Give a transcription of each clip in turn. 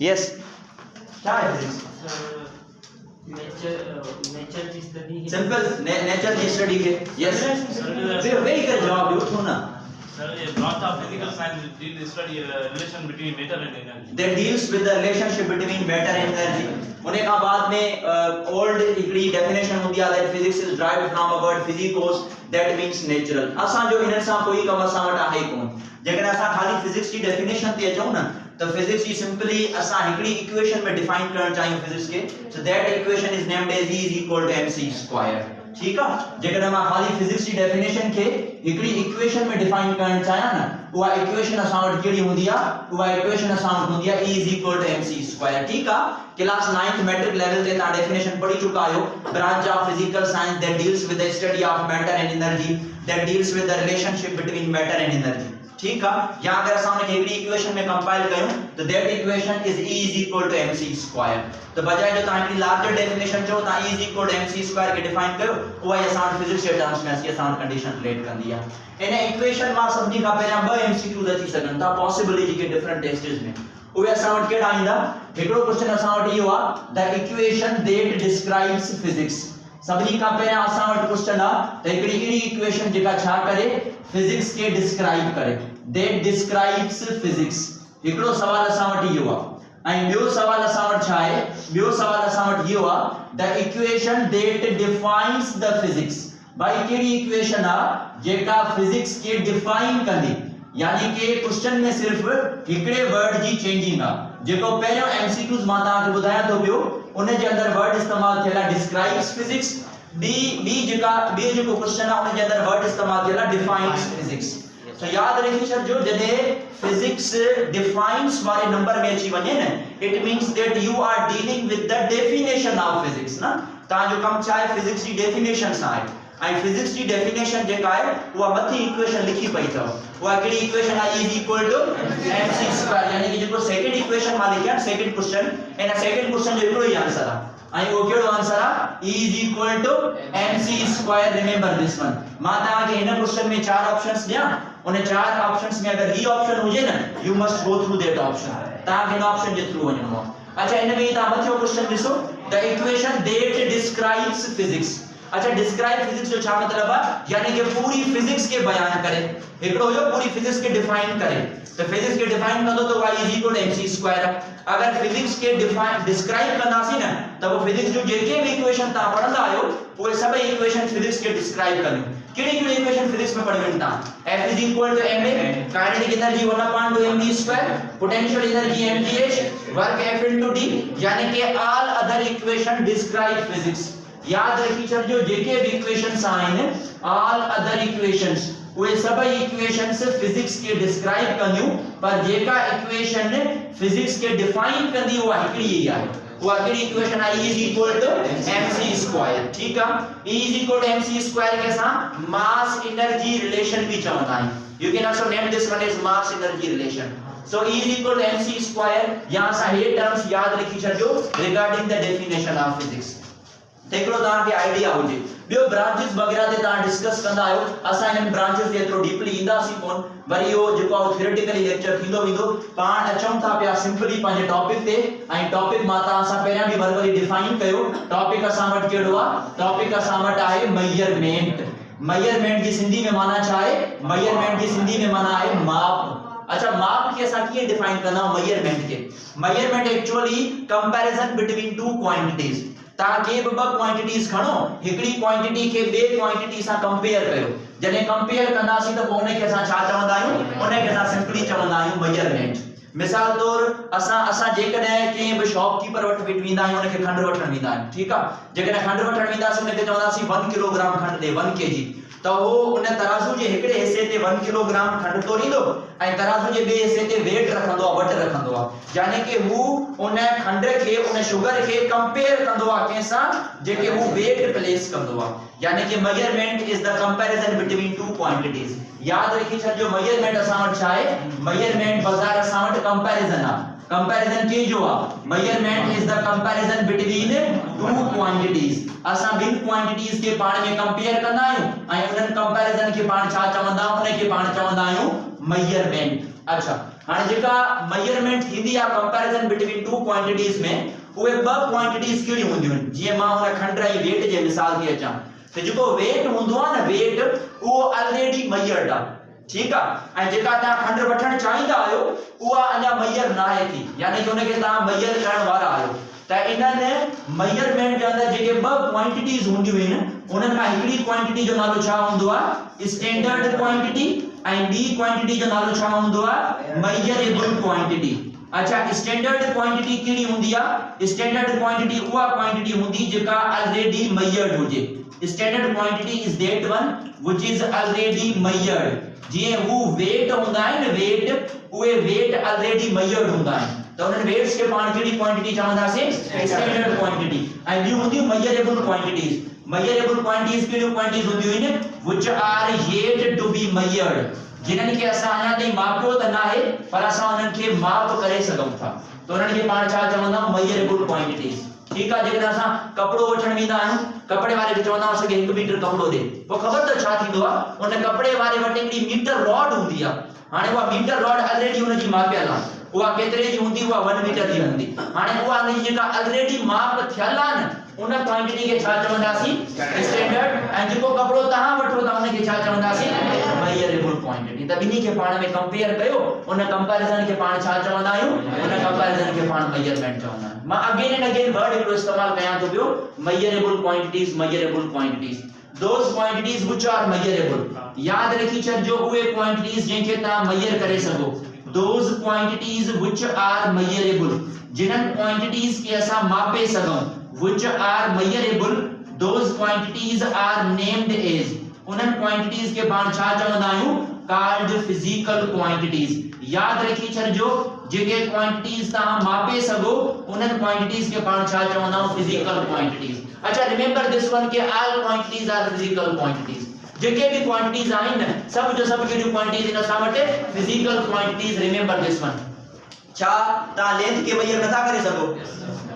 Yes क्या है physics? Nature की स्टडी सिंपल नेचर की स्टडी के यस वेरी कर जवाब दो उठो ना Sir, a branch of physical science deal study relation between matter and energy. that deals with the relationship between matter and energy उन्हें का बाद में ओल्ड हिकड़ी डेफिनेशन होती है that physics is derived from a word physicos that means natural असा जो इन सा कोई कम असा वट आहे कोन जेकर असा खाली फिजिक्स की डेफिनेशन ते अचो ना तो फिजिक्स की सिंपली असा हिकड़ी इक्वेशन में डिफाइन करण चाहिए फिजिक्स के so that equation is named as E is equal to mc square ठीक है जेकर हम खाली फिजिक्स की डेफिनेशन के हिकड़ी इक्वेशन में डिफाइन करण चाहिए ना वो इक्वेशन असा वट केड़ी हुंदी आ वो इक्वेशन असा वट हुंदी आ E is equal to mc square ठीक है क्लास 9th मैट्रिक लेवल ते ता डेफिनेशन पढ़ी चुका आयो branch of physical science that deals with the study of matter and energy that deals with the relationship between matter and energy ठीक है या अगर सामने केवली इक्वेशन में कंपाइल करूं तो that equation is E is equal to mc square तो बजाय जो ताकि लार्जर डेफिनेशन जो ता E is equal to mc square के डिफाइन कयो वो ये साउंड फिजिक्स के टर्म्स में असली साउंड कंडीशन रिलेट कर दिया इन इक्वेशन में सभी का पहला ब एमसीक्यूज अची सकन ता पॉसिबिलिटी के डिफरेंट टेस्ट्स में वो साउंड केड़ा आइंदा एकड़ो क्वेश्चन असावट यो आ the equation that describes physics सभी का पहला असावट क्वेश्चन आ त एकड़ी इक्वेशन जेका छा करे फिजिक्स के डिस्क्राइब करे that describes physics एकड़ो सवाल असावट यो आ ऐं ॿियो सवाल असावट छा आहे ॿियो सवाल असावट यो आ the equation that defines the physics भाई केड़ी इक्वेशन आ जेका फिजिक्स के डिफाइन कंदी यानी के क्वेश्चन में सिर्फ हिकड़े वर्ड जी चेंजिंग आ जेको पहिरियों एमसीक्यूज मां ता के बुधाया तो ॿियो उन जे अंदर वर्ड इस्तेमाल थियला डिस्क्राइब्स फिजिक्स बी जेको क्वेश्चन आ उन जे अंदर वर्ड इस्तेमाल थियला डिफाइंस फिजिक्स तो याद रखी छो जदे फिजिक्स डिफाइंस वाले नंबर में अची वने न it means that you are dealing with the definition of physics ना ता जो कम चाहे फिजिक्स की डेफिनेशन सा है आई फिजिक्स की डेफिनेशन जेका है वो मथी इक्वेशन लिखी पई था वो केडी equation E is equal to mc square यानी कि जो सेकंड इक्वेशन मा लिखया सेकंड क्वेश्चन एना सेकंड क्वेश्चन जो एकड़ो ही आंसर आ आई वो केड़ो आंसर आ E is equal to mc square remember this one मां ता के इन क्वेश्चन में चार ऑप्शंस दिया उन चार ऑप्शंस में अगर ही ऑप्शन हुजे ना you must go through that option ता के ऑप्शन जे थ्रू वणो अच्छा इन में ता मथियो क्वेश्चन ॾिसो the equation that describes physics अच्छा डिस्क्राइब फिजिक्स जो छा मतलब है यानी कि पूरी फिजिक्स के बयान करे एकड़ो यो पूरी फिजिक्स के डिफाइन करे तो फिजिक्स के डिफाइन कंदो तो y is equal to mc square अगर फिजिक्स के डिफाइन डिस्क्राइब कंदासी ना तो वो फिजिक्स जो जेके भी इक्वेशन ता पढ़ंदा आयो वो सब इक्वेशन फिजिक्स के डिस्क्राइब कंदी केड़ी इक्वेशन फिजिक्स में पढ़ी ता F is equal to ma kinetic energy 1/2 mv square potential energy mgh work F into d यानी कि all other equation describe physics याद रखी चल जो जेके भी इक्वेशंस आइन ऑल अदर इक्वेशंस वे सब इक्वेशंस फिजिक्स के डिस्क्राइब कंदियो पर जेका इक्वेशन फिजिक्स के डिफाइन कंदी वो हिकड़ी ही है वो केड़ी equation E is equal to mc square ठीक है E is equal to mc square के साथ मास एनर्जी रिलेशन भी चवंदा है you can also name this one as mass energy relation so E is equal to mc square यहां सा ये टर्म्स याद रखी छजो regarding the definition of physics देखो ता के आईडिया हो जे बियो ब्रांचेस वगैरह ते ता डिस्कस कंदा आयो असा इन ब्रांचेस ते एतरो डीपली इंदासी कोन वरी यो जेको थ्योरेटिकली लेक्चर थींदो विंदो पाण अचम था पिया सिंपली पांजे टॉपिक ते आई टॉपिक माता असा पहिरिया भी वर्बली डिफाइन कयो टॉपिक असा वट केड़ो आ टॉपिक असा वट आहे मेजरमेंट मेजरमेंट की सिंधी में माना छा है मेजरमेंट की सिंधी में माना है माप अच्छा माप के असा किए डिफाइन करना मेजरमेंट के measurement actually comparison between two quantities ताकि ब क्वांटिटीज खणो हिकड़ी क्वांटिटी के बे क्वांटिटी सा कंपेयर कयो जने कंपेयर कंदासी तो ओने के सा छा चवंदा आयु ओने के सा सिंपली चवंदा आयु मेजरमेंट मिसाल तौर असा जेकॾहिं के बि शॉपकीपर वट वेंदा आहियूं उनखे खंड वठण वेंदा आहियूं ठीक आ जेकॾहिं खंड वठण वेंदासीं उनखे चवंदासीं 1 किलोग्राम खंड दे 1 kg तो वो उन तराजू जे हिकड़े हिस्से ते 1 किलोग्राम खंड तो ॾींदो ऐं तराजू जे बे हिस्से ते वेट रखंदो आ वट रखंदो आ यानी कि हु उन खंड के उन शुगर के कंपेयर कंदो आ केसा जेके हु वेट प्लेस कंदो आ यानी कि measurement is the comparison between two quantities याद रखी छजो मेजरमेंट असा वट छा है मेजरमेंट बाजार असा वट कंपैरिजन आ कंपैरिजन के जो आ measurement is the comparison between two quantities असा बिन क्वांटिटीज के पाण में कंपेयर कंदा आयु ऐं उन कंपैरिजन के पाण छा चवंदा उन के पाण चवंदा आयु मेजरमेंट अच्छा हाणे जेका मेजरमेंट थींदी आ कंपैरिजन बिटवीन टू क्वांटिटीज में उहे ॿ क्वांटिटीज कहिड़ी हूंदियूं आहिनि जीअं मां हुन खंड ऐं वेट जे मिसाल थी अचां त जेको वेट हूंदो आहे न वेट उहो ऑलरेडी मेजर्ड आहे ठीक है ऐं जेका तव्हां खंड वठण चाहींदा आहियो उहा अञा मेजर न आहे थी यानी कि उनखे तव्हां मेजर करण वारा आहियो त इन्हनि मेजरमेंट जे अंदरि जेके ॿ क्वांटिटीज हूंदियूं आहिनि उन्हनि मां हिकिड़ी क्वांटिटी जो नालो छा हूंदो आहे स्टैंडर्ड क्वांटिटी ऐं ॿी क्वांटिटी जो नालो छा हूंदो आहे मेजरेबल क्वांटिटी अच्छा स्टैंडर्ड क्वांटिटी कहिड़ी हूंदी आहे स्टैंडर्ड क्वांटिटी उहा क्वांटिटी हूंदी जेका ऑलरेडी मेजर्ड हुजे standard quantity is that one which is already measured जीअं हू वेट हूंदा आहिनि वेट उहे वेट ऑलरेडी मेजर्ड हूंदा आहिनि तो उन्हनि वेट्स के पाण कहिड़ी क्वांटिटी चवंदासीं स्टैंडर्ड क्वांटिटी ऐं ॿियूं हूंदियूं मेजरेबल क्वांटिटीज मेजरेबल क्वांटिटीज कहिड़ियूं क्वांटिटीज हूंदियूं आहिनि which are yet to be measured जिन्हनि खे असां अञा ताईं मापियो त न आहे पर असां उन्हनि खे माप करे सघूं था तो उन्हनि खे पाण छा चवंदा मेजरेबल क्वांटिटीज ठीक है जेकॾहिं असां कपड़ो वठण वेंदा आहियूं कपड़े वारे खे चवंदा असांखे 1 मीटर कपड़ो ॾे पोइ ख़बर त छा थींदो आहे उन कपड़े वारे वटि हिकिड़ी मीटर रॉड हूंदी आहे हाणे उहा मीटर रॉड ऑलरेडी उनजी मापियल आहे उहा केतिरे जी हूंदी उहा 1 मीटर जी हूंदी हाणे उहा उनजी जेका ऑलरेडी माप थियल आहे न उन क्वांटिटी खे छा चवंदासीं स्टैंडर्ड ऐं जेको कपड़ो तव्हां वठो था उनखे छा चवंदासीं मेजरेबल क्वांटिटी त ॿिन्ही खे पाण में कंपेयर कयो उन कंपैरिजन खे पाण छा चवंदा आहियूं उन कंपैरिजन खे पाण मेजरमेंट चवंदा आहियूं मां अगेन एंड अगेन वर्ड हिकिड़ो इस्तेमाल कयां थो पियो measurable quantities those quantities which are measurable याद रखी छॾिजो उहे क्वांटिटीज जंहिंखे तव्हां मेजर करे सघो those quantities which are measurable जिन्हनि क्वांटिटीज खे असां मापे सघूं which are measurable those quantities are named as उन्हनि क्वांटिटीज खे पाण छा चवंदा आहियूं called physical quantities याद रखी छॾिजो जेके क्वांटिटीज तव्हां मापे सघो उन्हनि क्वांटिटीज खे पाण छा चवंदा आहियूं फिजिकल क्वांटिटीज अच्छा रिमेंबर दिस वन के all quantities are physical quantities जेके भी क्वांटिटीज आहिनि सब जो सब कहिड़ियूं क्वांटिटीज इन असां वटि physical quantities remember this one छा तव्हां लेंथ खे मेजर नथा करे सघो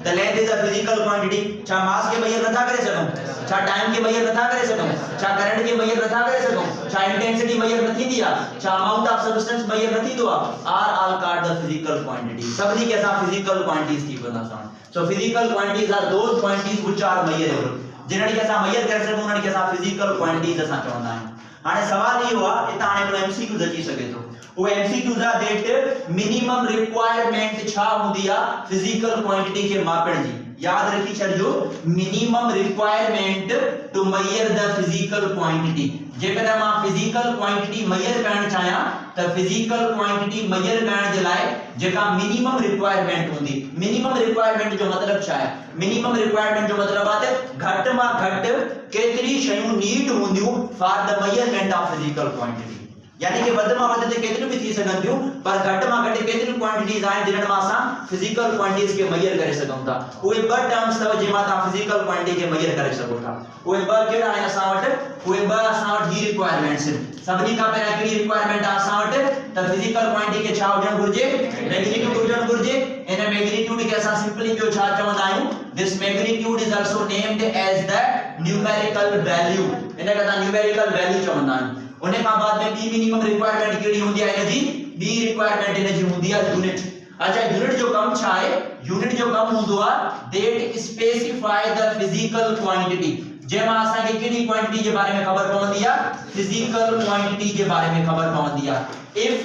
त length is a physical quantity छा मास खे मेजर नथा करे सघूं छा टाइम खे मेजर नथा करे सघूं छा करंट खे मेजर नथा करे सघूं छा इंटेंसिटी मेजर न थींदी आहे छा अमाउंट ऑफ सब्सटेंस मेजर न थींदो आहे are all called the physical quantity सभिनी खे असां फिजिकल क्वांटिटीज थी वेंदा असां so physical quantities are those quantities which are measurable जिन्हनि खे असां मेजर करे सघूं उन्हनि खे असां फिजिकल क्वांटिटीज असां चवंदा आहियूं हाणे सवाल इहो आहे हितां हाणे हिकिड़ो एमसीक्यूज अची सघे थो वो MCQs are that minimum requirement छा हूंदी आहे फिजिकल क्वांटिटी खे मापण जी याद रखी छॾिजो minimum requirement to measure the physical quantity जेकॾहिं मां फिजिकल क्वांटिटी मेजर करणु चाहियां त फिजिकल क्वांटिटी मेजर करण जे लाइ जेका मिनिमम रिक्वायरमेंट हूंदी मिनिमम रिक्वायरमेंट जो मतलब छा आहे मिनिमम रिक्वायरमेंट जो मतलब आहे त घटि मां घटि केतिरी शयूं नीड हूंदियूं for the measurement of physical quantity यानी कि वध मां वध ते केतिरियूं बि थी सघनि थियूं पर घटि मां घटि केतिरियूं क्वांटिटीज आहिनि जिन्हनि मां असां फिजिकल क्वांटिटीज खे मेजर करे सघूं था उहे ॿ टर्म्स अथव जंहिं मां तव्हां फिजिकल क्वांटिटी खे मेजर करे सघो था उहे ॿ कहिड़ा आहिनि असां वटि उहे ॿ असां वटि ही रिक्वायरमेंट्स आहिनि सभिनी खां पहिरियां कहिड़ी रिक्वायरमेंट आहे असां वटि त फिजिकल क्वांटिटी खे छा हुजणु घुर्जे मैग्नीट्यूड हुजणु घुर्जे इन मैग्नीट्यूड खे असां सिंपली ॿियो छा चवंदा आहियूं this magnitude is also named as the numerical value इन खे असां न्यूमेरिकल वैल्यू चवंदा आहियूं उन्हें का बाद में बी मिनिमम रिक्वायरमेंट केड़ी हुंदी है इनजी बी रिक्वायरमेंट इनजी हुंदी है यूनिट अच्छा यूनिट जो कम छा है यूनिट जो कम हुंदो है that specify the physical quantity जेमा असा के केडी क्वांटिटी के बारे में खबर पवंदी है फिजिकल क्वांटिटी के बारे में खबर पवंदी है if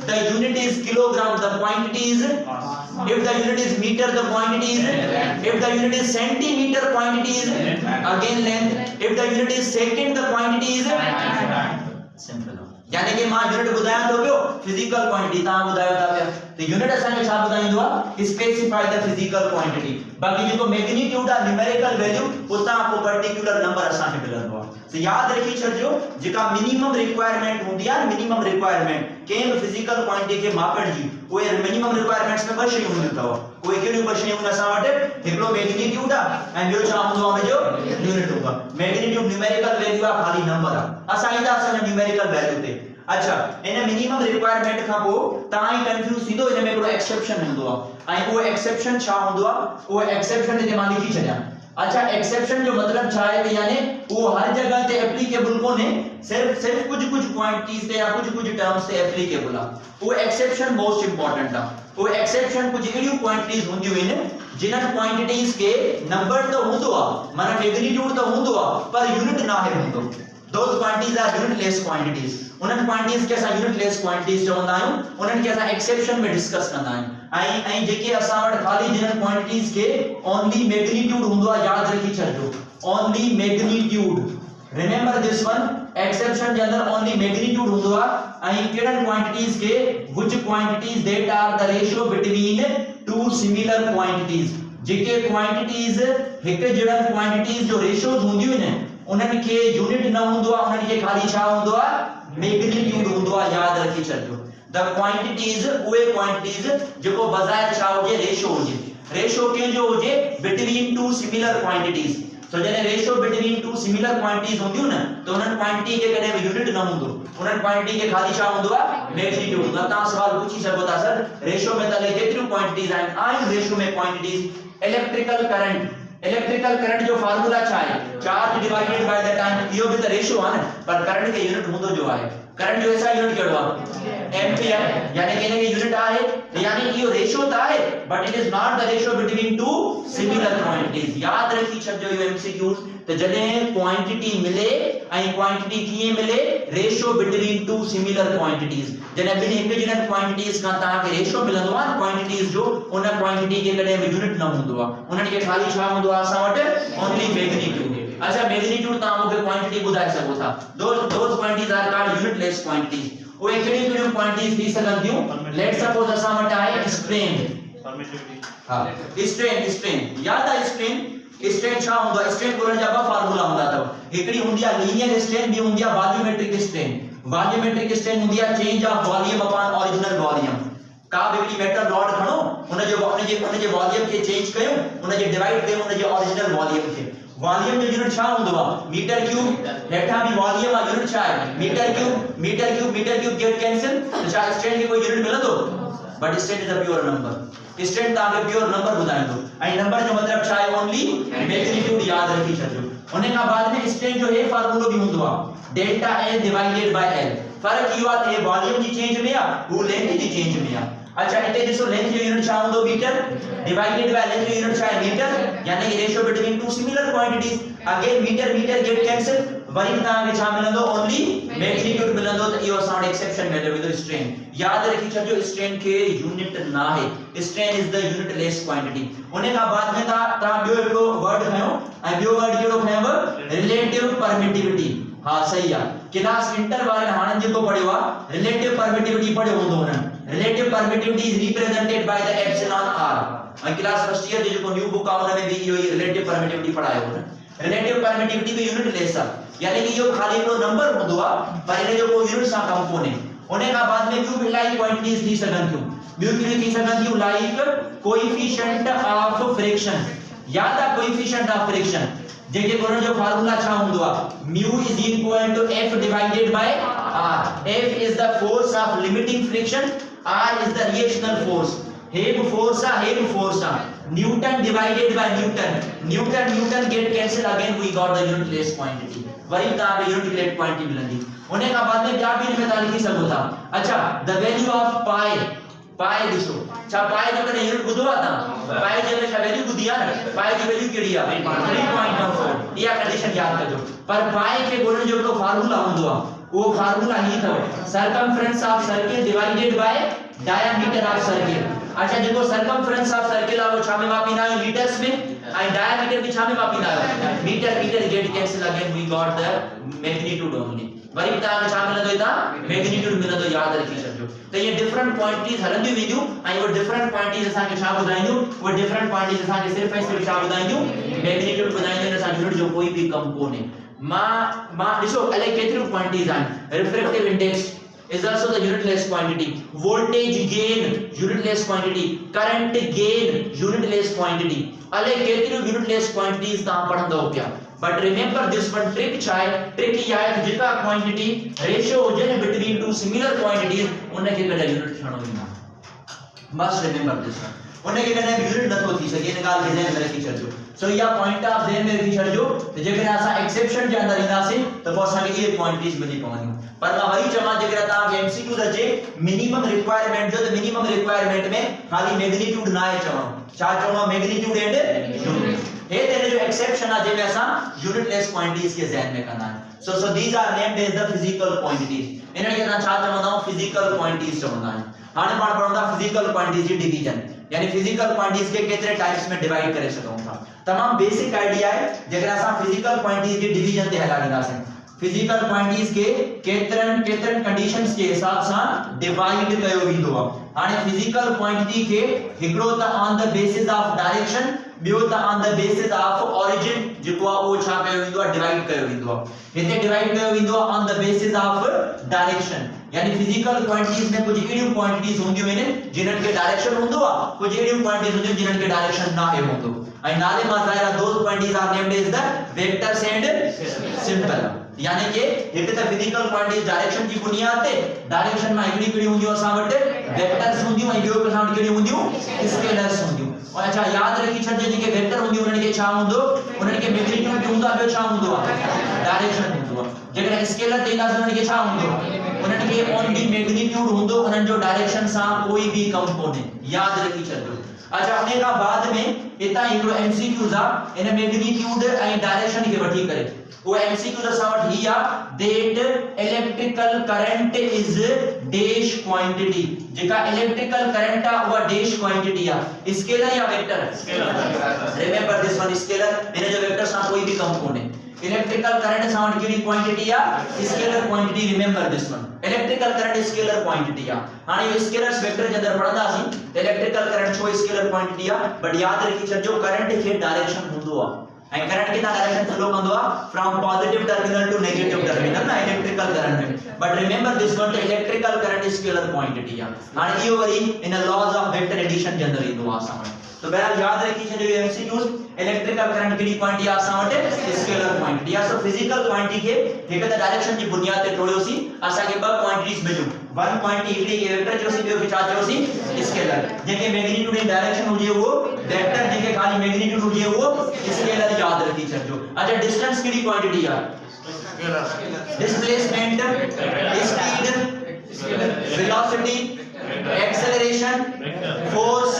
the unit is kilogram the quantity is if the unit is meter the quantity is if the unit is centimeter quantity is again length if the unit is second the quantity is simple यानी कि मां unit बुधाया तो पियो physical quantity ता बुधायो था पिया तो यूनिट असन में छा बुधाइंदो आ स्पेसिफाई द फिजिकल क्वांटिटी बाकी जो मैग्नीट्यूड आ न्यूमेरिकल वैल्यू उता को पर्टिकुलर नंबर असन के मिलंदो आ तो याद रखी छजो जेका मिनिमम रिक्वायरमेंट हुंदी आ minimum requirement came physical quantity के मापण जी ओए मिनिमम रिक्वायरमेंट्स में बस हुंदी तव कोई केडी बस हुन असन वटे एकलो मैग्नीट्यूड आ एंड जो छा हुंदो आ जो यूनिट होगा मैग्नीट्यूड न्यूमेरिकल वैल्यू आ खाली नंबर आ असा ईंदा असन न्यूमेरिकल वैल्यू ते अच्छा इन मिनिमम रिक्वायरमेंट का को ताई कंफ्यूज थीदो इन में को एक्सेप्शन हुंदो आ आई वो एक्सेप्शन छा हुंदो आ वो एक्सेप्शन ते मान लिखी छड्या अच्छा एक्सेप्शन जो मतलब छा है यानी वो हर जगह ते एप्लीकेबल कोने सिर्फ कुछ क्वांटिटीज ते या कुछ टर्म्स ते एप्लीकेबल आ वो एक्सेप्शन मोस्ट इंपॉर्टेंट आ वो एक्सेप्शन कुछ एडियो क्वांटिटीज हुंदी हुई जिनन क्वांटिटीज के नंबर तो हुंदो आ माना मैग्नीट्यूड तो हुंदो आ पर यूनिट ना है हुंदो दोस क्वांटिटीज आर यूनिटलेस क्वांटिटीज उनन क्वांटिटीज के साथ यूनिटलेस क्वांटिटीज चवंदा आहियूं उनन के साथ एक्सेप्शन में डिस्कस कंदा आहियूं ऐं जेके असां वटि खाली जिनन क्वांटिटीज के ओनली मैग्नीट्यूड हुंदो आ याद रखी छॾिजो only magnitude remember this one exception जे अंदर ओनली मैग्नीट्यूड हुंदो आ ऐं केड़न क्वांटिटीज के which quantities that are the ratio between two similar quantities जेके क्वांटिटीज हिक जड़न क्वांटिटीज जो रेशियोज हुंदियूं आहिनि उनन के यूनिट न हुंदो आ उनन के खाली छा हुंदो आ मैग्नीट्यूड हुंदो आ याद रखी छॾिजो द क्वांटिटीज उहे क्वांटिटीज जेको बजाय छा होजे रेशियो के जो होजे between two similar quantities so जने ratio between two similar quantities हुंदियूं न तो उनन क्वांटिटी के कदे यूनिट न हुंदो उनन क्वांटिटी के खाली छा हुंदो आ मैग्नीट्यूड हुंदो ता सवाल पूछी सको था सर रेशियो में तले केतिरियूं क्वांटिटीज आहिनि रेशियो में क्वांटिटीज इलेक्ट्रिकल करंट जो फार्मूला छा है charge divided by the time इहो भी त रेशियो आ न पर करंट के यूनिट हुंदो जो है करंट जो ऐसा यूनिट केड़ो आ एम्पियर यानी कि इनके यूनिट आहे यानी कि यो रेशियो ता है but it is not the ratio between two similar quantities याद रखी छॾिजो यो एमसीक्यूज तो जने क्वांटिटी मिले ऐं क्वांटिटी किए मिले ratio between two similar quantities जने बिन हिक जन क्वांटिटीज का ता के रेशियो मिलंदो आ क्वांटिटीज जो उन क्वांटिटी के कदे भी यूनिट न हुंदो आ उनन के खाली छा हुंदो आ असा वट ओनली मैग्नीट्यूड अच्छा मैग्नीट्यूड ता मुके क्वांटिटी बुधाए सको था those quantities are called unitless quantities वो केड़ी क्वांटिटीज थी सकंदियूं लेट्स सपोज असा वट आहे स्ट्रेन परमिटिविटी हां स्ट्रेन याद आ स्ट्रेन छा हुंदो स्ट्रेन कोरन जा फार्मूला हुंदा तव एकड़ी हुंदी आ लीनियर स्ट्रेन भी हुंदी आ वॉल्यूमेट्रिक स्ट्रेन हुंदी आ change of volume upon original volume का बेबी मेटल रॉड खणो उन जे वॉल्यूम के चेंज कयो उन जे डिवाइड कयो उन जे ओरिजिनल वॉल्यूम के वॉल्यूम जो यूनिट छा हुंदो आ मीटर क्यूब हेठा भी वॉल्यूम आ यूनिट छा है मीटर क्यूब गेट कैंसिल तो छा स्ट्रेन के कोई यूनिट मिलंदो but strain is a pure number strain ता के प्योर नंबर बुधाइंदो ऐं नंबर जो मतलब छा है ओनली मैग्नीट्यूड याद रखी छॾिजो उन का बाद में स्ट्रेन जो है फार्मूला भी हुंदो आ delta A divided by L फर्क इहो आहे वॉल्यूम जी चेंज में आ वो लेंथ जी चेंज में आ अच्छा इते ॾिसो लेंथ जो यूनिट छा हुंदो मीटर डिवाइडेड बाय लेंथ जो यूनिट छा है मीटर यानी कि ratio between two similar quantities again meter get cancel वरी ता के छा मिलंदो ओनली मैग्नीट्यूड मिलंदो त इहो साउंड एक्सेप्शन में विद स्ट्रेन याद रखी छॾिजो स्ट्रेन के यूनिट ना है strain is the unitless quantity उन का बाद में ता बियो हिकड़ो वर्ड खयो ऐं बियो वर्ड केड़ो खयो रिलेटिव परमिटिविटी हां सही है क्लास इंटर वाले हाणन जेको पढ़ियो आ रिलेटिव परमिटिविटी पढ़ियो हुंदो उन्हनि relative permittivity is represented by the epsilon r ऐं क्लास फर्स्ट ईयर जो न्यू बुक आ उन में भी इहो रिलेटिव परमिटिविटी पढ़ायो हुन रिलेटिव परमिटिविटी भी यूनिटलेस आ यानी कि यो खाली एक नंबर हुंदो आ पर इन जो कोई यूनिट सा कम कोने उन का बाद में बियो भी लाइक क्वांटिटीज थी सकन थियूं बियो भी थी सकन थियूं लाइक कोएफिशिएंट ऑफ फ्रिक्शन याद आ कोएफिशिएंट ऑफ फ्रिक्शन जेके कोन जो फार्मूला छा हुंदो आ mu is equal to f divided by r f is the force of limiting friction r is the reactional force हेग फोर्स आ newton divided by newton get cancel again we got the unitless quantity वरी ता के unitless quantity मिलंदी उन्हें का बाद में क्या भी में लिखी सको था अच्छा द वैल्यू ऑफ पाई दिसो छा पाई जो कने यूनिट बुधो आता पाई जे छा वैल्यू बुधी आ पाई की वैल्यू केड़ी आ 3.14 या कंडीशन याद करजो पर पाई के गुणन जो फार्मूला हुंदो आ वो फार्मूला ही था circumference of circle divided by diameter of circle अच्छा जेको सर्कमफ्रेंस ऑफ सर्किल आ वो छा में मापीना है मीटर्स में एंड डायमीटर भी छा में मापीना है meter get cancel again we got the magnitude only वरी ता छा मिलंदो ता मैग्नीट्यूड मिलंदो याद रखी छॾिजो त ये डिफरेंट क्वांटिटीज हलंदी वेंदियूं ऐं वो डिफरेंट क्वांटिटीज असा के छा बुधाइंदियूं वो डिफरेंट क्वांटिटीज असा के सिर्फ ऐं सिर्फ छा बुधाइंदियूं मैग्नीट्यूड बुधाइंदियूं असा यूनिट जो कोई भी कम कोने मां ॾिसो अले केतिरियूं क्वांटिटीज आहिनि refractive index is also the unitless quantity voltage gain unitless quantity current gain unitless quantity अले केतिरियूं unitless quantities ता पढ़ंदो पिया but remember this one trick छाए trick ये है कि जितना quantity ratio हुजे between two similar quantities उनके कदा यूनिट ठणो ही ना must remember this one उन्हें के कने यूनिट न थी सके निकाल के ज़हन में रखी छजो सो या पॉइंट आप ज़हन में रखी छजो तो जेकर असा एक्सेप्शन जे अंदर इंदासे तो असा के ये क्वांटिटीज मिली पवनी पर मां वरी चवा जेकर ता के एमसीक्यू दजे मिनिमम रिक्वायरमेंट जो तो मिनिमम रिक्वायरमेंट में खाली मैग्नीट्यूड ना है चवा छा चवा मैग्नीट्यूड एंड यूनिट हे तेरे जो एक्सेप्शन आ जे में असा यूनिटलेस क्वांटिटीज के ज़हन में करना है so these are named as the physical quantities इन्हें के ना छा चवंदा फिजिकल क्वांटिटीज चवंदा है हाने पाण पढ़ंदा फिजिकल क्वांटिटीज जी डिवीजन यानी फिजिकल क्वांटिटीज के केतरे टाइप्स में डिवाइड करे सको था तमाम बेसिक आईडिया है जेकर असा फिजिकल क्वांटिटीज के डिवीजन ते हलाईंदा से फिजिकल क्वांटिटीज के केतरन कंडीशंस के हिसाब से डिवाइड कयो विंदो हाने फिजिकल क्वांटिटी के हिकड़ो त on the basis of direction बियो त on the basis of origin जेको ओ छा कयो विंदो डिवाइड कयो विंदो हिते डिवाइड कयो विंदो on the basis of direction यानी फिजिकल क्वांटिटीज में कुछ एडियो क्वांटिटीज होंदियो आहिनि जिनन के डायरेक्शन होंदो कुछ एडियो क्वांटिटीज होंदियो जिनन के डायरेक्शन ना है होंदो आई नाले मा जायरा those quantities are named as the vectors and simple यानी कि हिते त फिजिकल क्वांटिटीज डायरेक्शन की बुनियाद ते डायरेक्शन में एडियो केडी होंदियो असा वटे वेक्टर्स होंदियो ऐं बियो कसा केडी होंदियो स्केलर्स होंदियो और अच्छा याद रखी छजे जेके वेक्टर होंदियो उनन के छा होंदो उनन के मैग्नीट्यूड भी होंदो बियो छा होंदो डायरेक्शन होंदो जेकर स्केलर तेंदा उनन के छा होंदो उनन के ओनली मैग्नीट्यूड होंदो उनन जो डायरेक्शन सा कोई भी कम कोने याद रखी छजो अच्छा उन्हें का बाद में इता हिकड़ो एमसीक्यू जा इन मैग्नीट्यूड एंड डायरेक्शन के वठी करे वो एमसीक्यू जा सावट ही आ that electrical current is dash quantity जेका इलेक्ट्रिकल करंट आ वो डैश क्वांटिटी आ स्केलर या vector scalar remember this one scalar इन जो वेक्टर सा कोई भी कम कोने इलेक्ट्रिकल करंट साउंड की क्वांटिटी आ scalar quantity remember this one electrical current scalar quantity आ हाने ये स्केलर्स वेक्टर जे अंदर पढ़ंदा सी इलेक्ट्रिकल करंट छो स्केलर क्वांटिटी आ बट याद रखी छजो करंट के डायरेक्शन हुंदो आ एंड करंट कितना डायरेक्शन फ्लो कंदो आ from positive terminal to negative terminal ना electrical current but remember this one electrical current scalar quantity आ हाने यो वरी in laws of vector addition जे अंदर इंदो आ सामने तो बहरहाल याद रखी छजो एमसीक्यूज इलेक्ट्रिकल करंट की क्वांटिटी आ सामने स्केलर क्वांटिटी आ सो फिजिकल क्वांटिटी के एक त डायरेक्शन की बुनियाद ते तोड़ियोसी असा के ब क्वांटिटीज मिलियो वन क्वांटिटी हिकड़ी के वेक्टर जोसी बियो के छा जोसी स्केलर जेके मैग्नीट्यूड इन डायरेक्शन हुजे वो वेक्टर जेके खाली मैग्नीट्यूड हुजे वो स्केलर याद रखी छजो अच्छा डिस्टेंस की क्वांटिटी आ displacement speed velocity acceleration force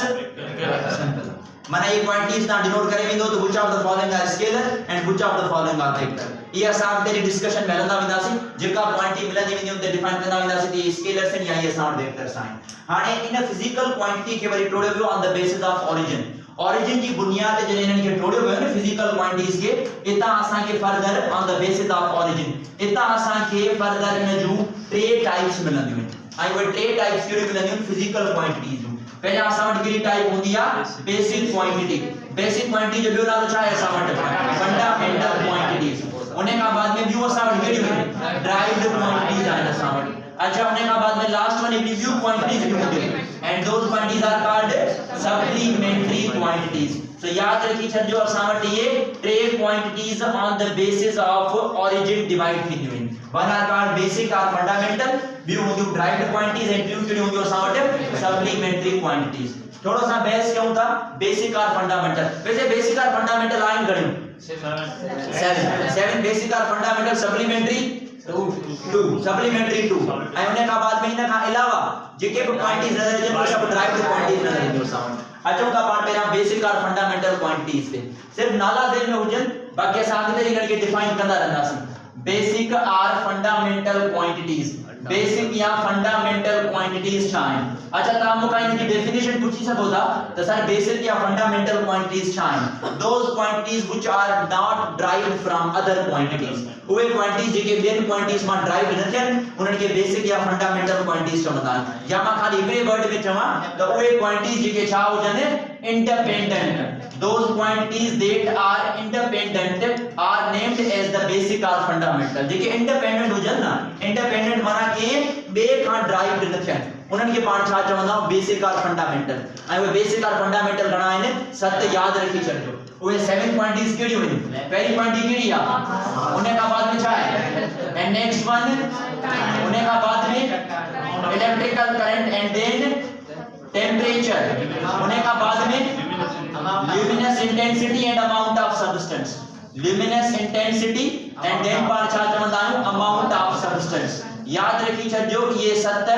माने ये क्वांटिटीज ना डिनोट करे विंदो तो which of the following are scalar and which of the following are vector ये असां तेरी डिस्कशन में लंदा विंदासी जेका क्वांटिटी मिलंदी विंदी उते डिफाइन कंदा विंदासी ती स्केलर से या ये असां वेक्टर्स आहिनि हाणे इन फिजिकल क्वांटिटी के वरी टोड़ियो वियो on the basis of origin की बुनियाद ते जने इनन के टोड़ियो वियो न फिजिकल क्वांटिटीज के इता असां के further on the basis of origin इता असां के फर्दर इन जो टे टाइप्स मिलंदियूं आई वो टे टाइप्स के मिलंदियूं फिजिकल क्वांटिटीज पहला असां वटि कहिड़ी टाइप हूंदी आहे बेसिक क्वांटिटी जो ॿियो नालो छा आहे असां वटि फंडामेंटल क्वांटिटीज उन खां बाद में ॿियूं असां वटि कहिड़ियूं ड्राइव्ड क्वांटिटीज आहिनि असां वटि अच्छा उन खां बाद में लास्ट वन हिकिड़ी ॿियूं क्वांटिटीज बि हूंदियूं and those quantities are called supplementary quantities so याद रखी छजो असां वटि ये टे quantities on the basis of origin divide थींदियूं आहिनि one are called basic or fundamental ॿियूं हूंदियूं ड्राइव्ड क्वांटिटीज ऐं ॿियूं कहिड़ियूं हूंदियूं असां वटि सप्लीमेंट्री क्वांटिटीज थोड़ो सा बहस क्यों था बेसिक और फंडामेंटल वैसे बेसिक और फंडामेंटल आइन घणियूं 7 बेसिक और फंडामेंटल सप्लीमेंट्री 2 सप्लीमेंट्री 2 ऐं उन खां बाद में इन खां अलावा जेके भी क्वांटिटीज नजर अचनि उहे सभु ड्राइव्ड क्वांटिटीज नजर ईंदियूं सामने अचूं था पाण पहिरियां बेसिक और फंडामेंटल क्वांटिटीज ते सिर्फ नाला ज़हन में हुजनि बाक़ी असां अॻिते इन्हनि खे डिफाइन कंदा रहंदासीं बेसिक और फंडामेंटल क्वांटिटीज बेसिक या फंडामेंटल क्वांटिटीज छा आहिनि अच्छा तव्हां मूंखां इन जी डेफिनेशन पुछी सघो था त सर बेसिक या फंडामेंटल क्वांटिटीज छा आहिनि those quantities which are not derived from other quantities उहे क्वांटिटीज जेके ॿियनि क्वांटिटीज मां ड्राइव न थियनि उन्हनि खे बेसिक या फंडामेंटल क्वांटिटीज चवंदा आहिनि या मां खाली हिकिड़े वर्ड में चवां त उहे क्वांटिटीज जेके छा हुजनि independent those quantities that are independent are named as the basic or fundamental JK independent हुजनि ना इंडिपेंडेंट माना के बे खां ड्राइव्ड न थियनि उन्हनि खे पाण छा चवंदा बेसिक और फंडामेंटल ऐं उहे बेसिक और फंडामेंटल घणा आहिनि 7 याद रखी छॾियो उहे 7 क्वांटिटीज कहिड़ियूं आहिनि पहिरीं क्वांटिटी कहिड़ी आहे उन खां बाद में छा आहे एंड नेक्स्ट वन उन खां बाद में electrical current and then temperature होने का बाद में luminous intensity and amount of substance luminous intensity and then पाण छा चवंदा आहियूं अमाउंट ऑफ सब्सटेंस याद रखी छॾिजो ये 7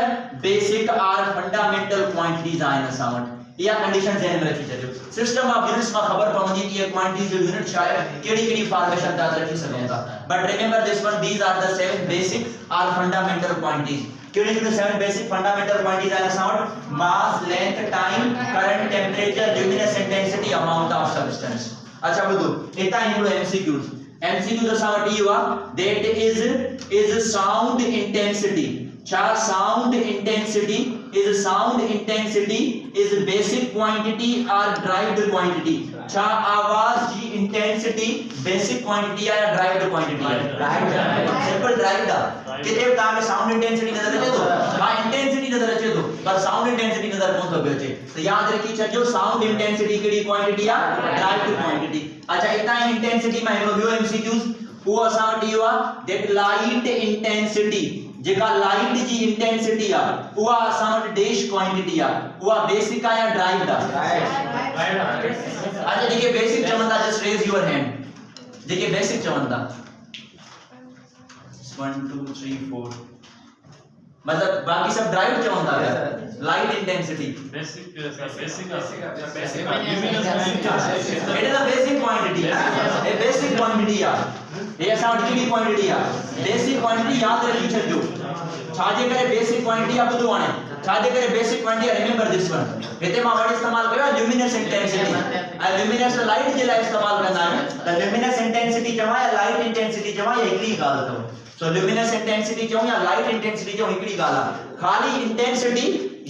बेसिक आर फंडामेंटल क्वांटिटीज आहिनि असां वटि या कंडीशन ध्यान में रखी छॾिजो सिस्टम ऑफ यूनिट्स में खबर पवंदी कि ये क्वांटिटीज जो यूनिट छा आहे केड़ी फॉर्मेशन था रखी सघूं था but remember this one these are the 7 basic or fundamental quantities केड़ी 7 बेसिक फंडामेंटल क्वांटिटीज आहिनि असां वटि mass length time current temperature luminous intensity amount of substance अच्छा ॿुधो इतां हिकिड़ो MCQ असां वटि इहो आहे दैट इज साउंड इंटेंसिटी छा sound intensity is basic quantity or derived quantity छा आवाज जी इंटेंसिटी बेसिक क्वांटिटी या derived क्वांटिटी है सिंपल derived आहे किथे तव्हां खे साउंड इंटेंसिटी नज़र अचे थो हां इंटेंसिटी नज़र अचे थो पर साउंड इंटेंसिटी नज़र कोन थो अचे तो याद रखी छॾियो साउंड इंटेंसिटी कहिड़ी क्वांटिटी आहे derived क्वांटिटी अच्छा इतां इंटेंसिटी में हिकिड़ो ॿियो MCQs वो असां वटि इहो आहे दैट लाइट इंटेंसिटी जेका लाइट जी इंटेंसिटी आ उहा असां वटि डैश क्वांटिटी आ उहा बेसिक आ या ड्राइव्ड आ अच्छा जेके बेसिक चवंदा जस्ट रेज योर हैंड जेके बेसिक चवंदा 1 2 3 4 मतलब बाकी सब ड्राइव्ड चवंदा light intensity basic it is a basic quantity a basic quantity आ ये असां वटि कहिड़ी क्वांटिटी आहे बेसिक क्वांटिटी याद रखी छॾिजो छाजे करे बेसिक क्वांटिटी आहे ॿुधो हाणे छाजे करे basic quantity remember this one हिते मां वर्ड इस्तेमाल कयो ल्यूमिनस इंटेंसिटी ऐं ल्यूमिनस लाइट जे लाइ इस्तेमाल कंदा आहियूं त ल्यूमिनस इंटेंसिटी चवां या लाइट इंटेंसिटी चवां या हिकड़ी ॻाल्हि अथव सो ल्यूमिनस इंटेंसिटी चवां या लाइट इंटेंसिटी चवां हिकड़ी ॻाल्हि आहे खाली इंटेंसिटी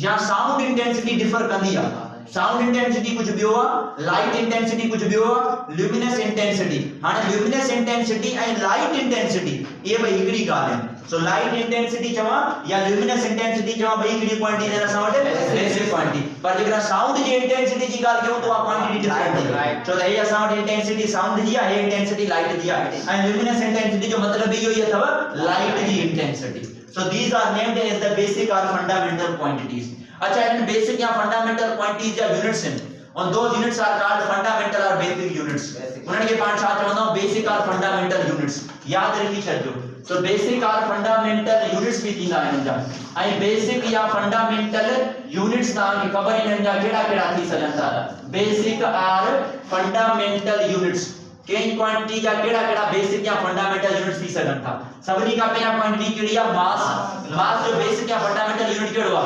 या साउंड इंटेंसिटी डिफर कंदी आहे साउंड इंटेंसिटी कुछ बियो आ लाइट इंटेंसिटी कुछ बियो आ ल्यूमिनस इंटेंसिटी हाने luminous intensity and light intensity ये भाई हिकड़ी ॻाल्हि है सो लाइट इंटेंसिटी चवा या ल्यूमिनस इंटेंसिटी चवा भाई हिकड़ी क्वांटिटी है असां वटि बेसिक क्वांटिटी पर जेकरा साउंड जी इंटेंसिटी जी ॻाल्हि कयूं तो आ क्वांटिटी डिफरेंट है सो हे असां वटि इंटेंसिटी साउंड जी आहे इंटेंसिटी लाइट जी आहे एंड ल्यूमिनस इंटेंसिटी जो मतलब इहो ही अथव लाइट जी intensity so these are named as the basic और फंडामेंटल क्वांटिटीज अच्छा इन बेसिक या फंडामेंटल क्वांटिटीज या यूनिट्स हैं और दो यूनिट्स आर कॉल्ड फंडामेंटल और बेसिक यूनिट्स उन्हनि के पाण छा चवंदा बेसिक और फंडामेंटल यूनिट्स याद रखी छॾिजो सो बेसिक और फंडामेंटल यूनिट्स भी थींदा आहिनि जा ऐं बेसिक या फंडामेंटल यूनिट्स तव्हांखे ख़बर इन्हनि जा कहिड़ा कहिड़ा थी सघनि था बेसिक और फंडामेंटल यूनिट्स केन क्वांटिटी जा केड़ा बेसिक या फंडामेंटल यूनिट्स थी सकन था सभनी का पहला क्वांटिटी केड़ी आ मास जो बेसिक या फंडामेंटल यूनिट केड़ो आ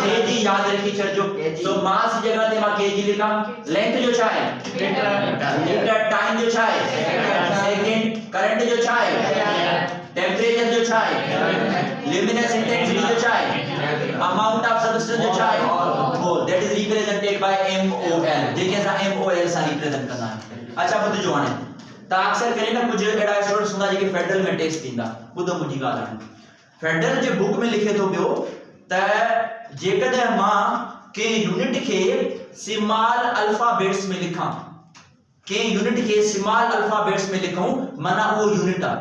केजी याद रखी छड़जो सो मास जगह ते मां केजी लिखा लेंथ जो छा है मीटर टाइम जो छा है सेकंड करंट जो छा है टेंपरेचर जो छा है ल्यूमिनस इंटेंसिटी जो छा है अमाउंट ऑफ सब्सटेंस जो छा है मोल that is represented bye MOL जेके सा MOL सा रिप्रेजेंट करना है अच्छा बुध जो हाने ता अक्सर करे ना कुछ एड़ा स्टूडेंट्स हुंदा जेके फेडरल में टेस्ट दींदा बुधो मुजी ॻाल्हि आहे फेडरल जे बुक में लिखे तो बियो त जेकॾहिं मां के यूनिट के स्मॉल अल्फाबेट्स में लिखां के यूनिट के स्मॉल अल्फाबेट्स में लिखूं माना वो यूनिट आ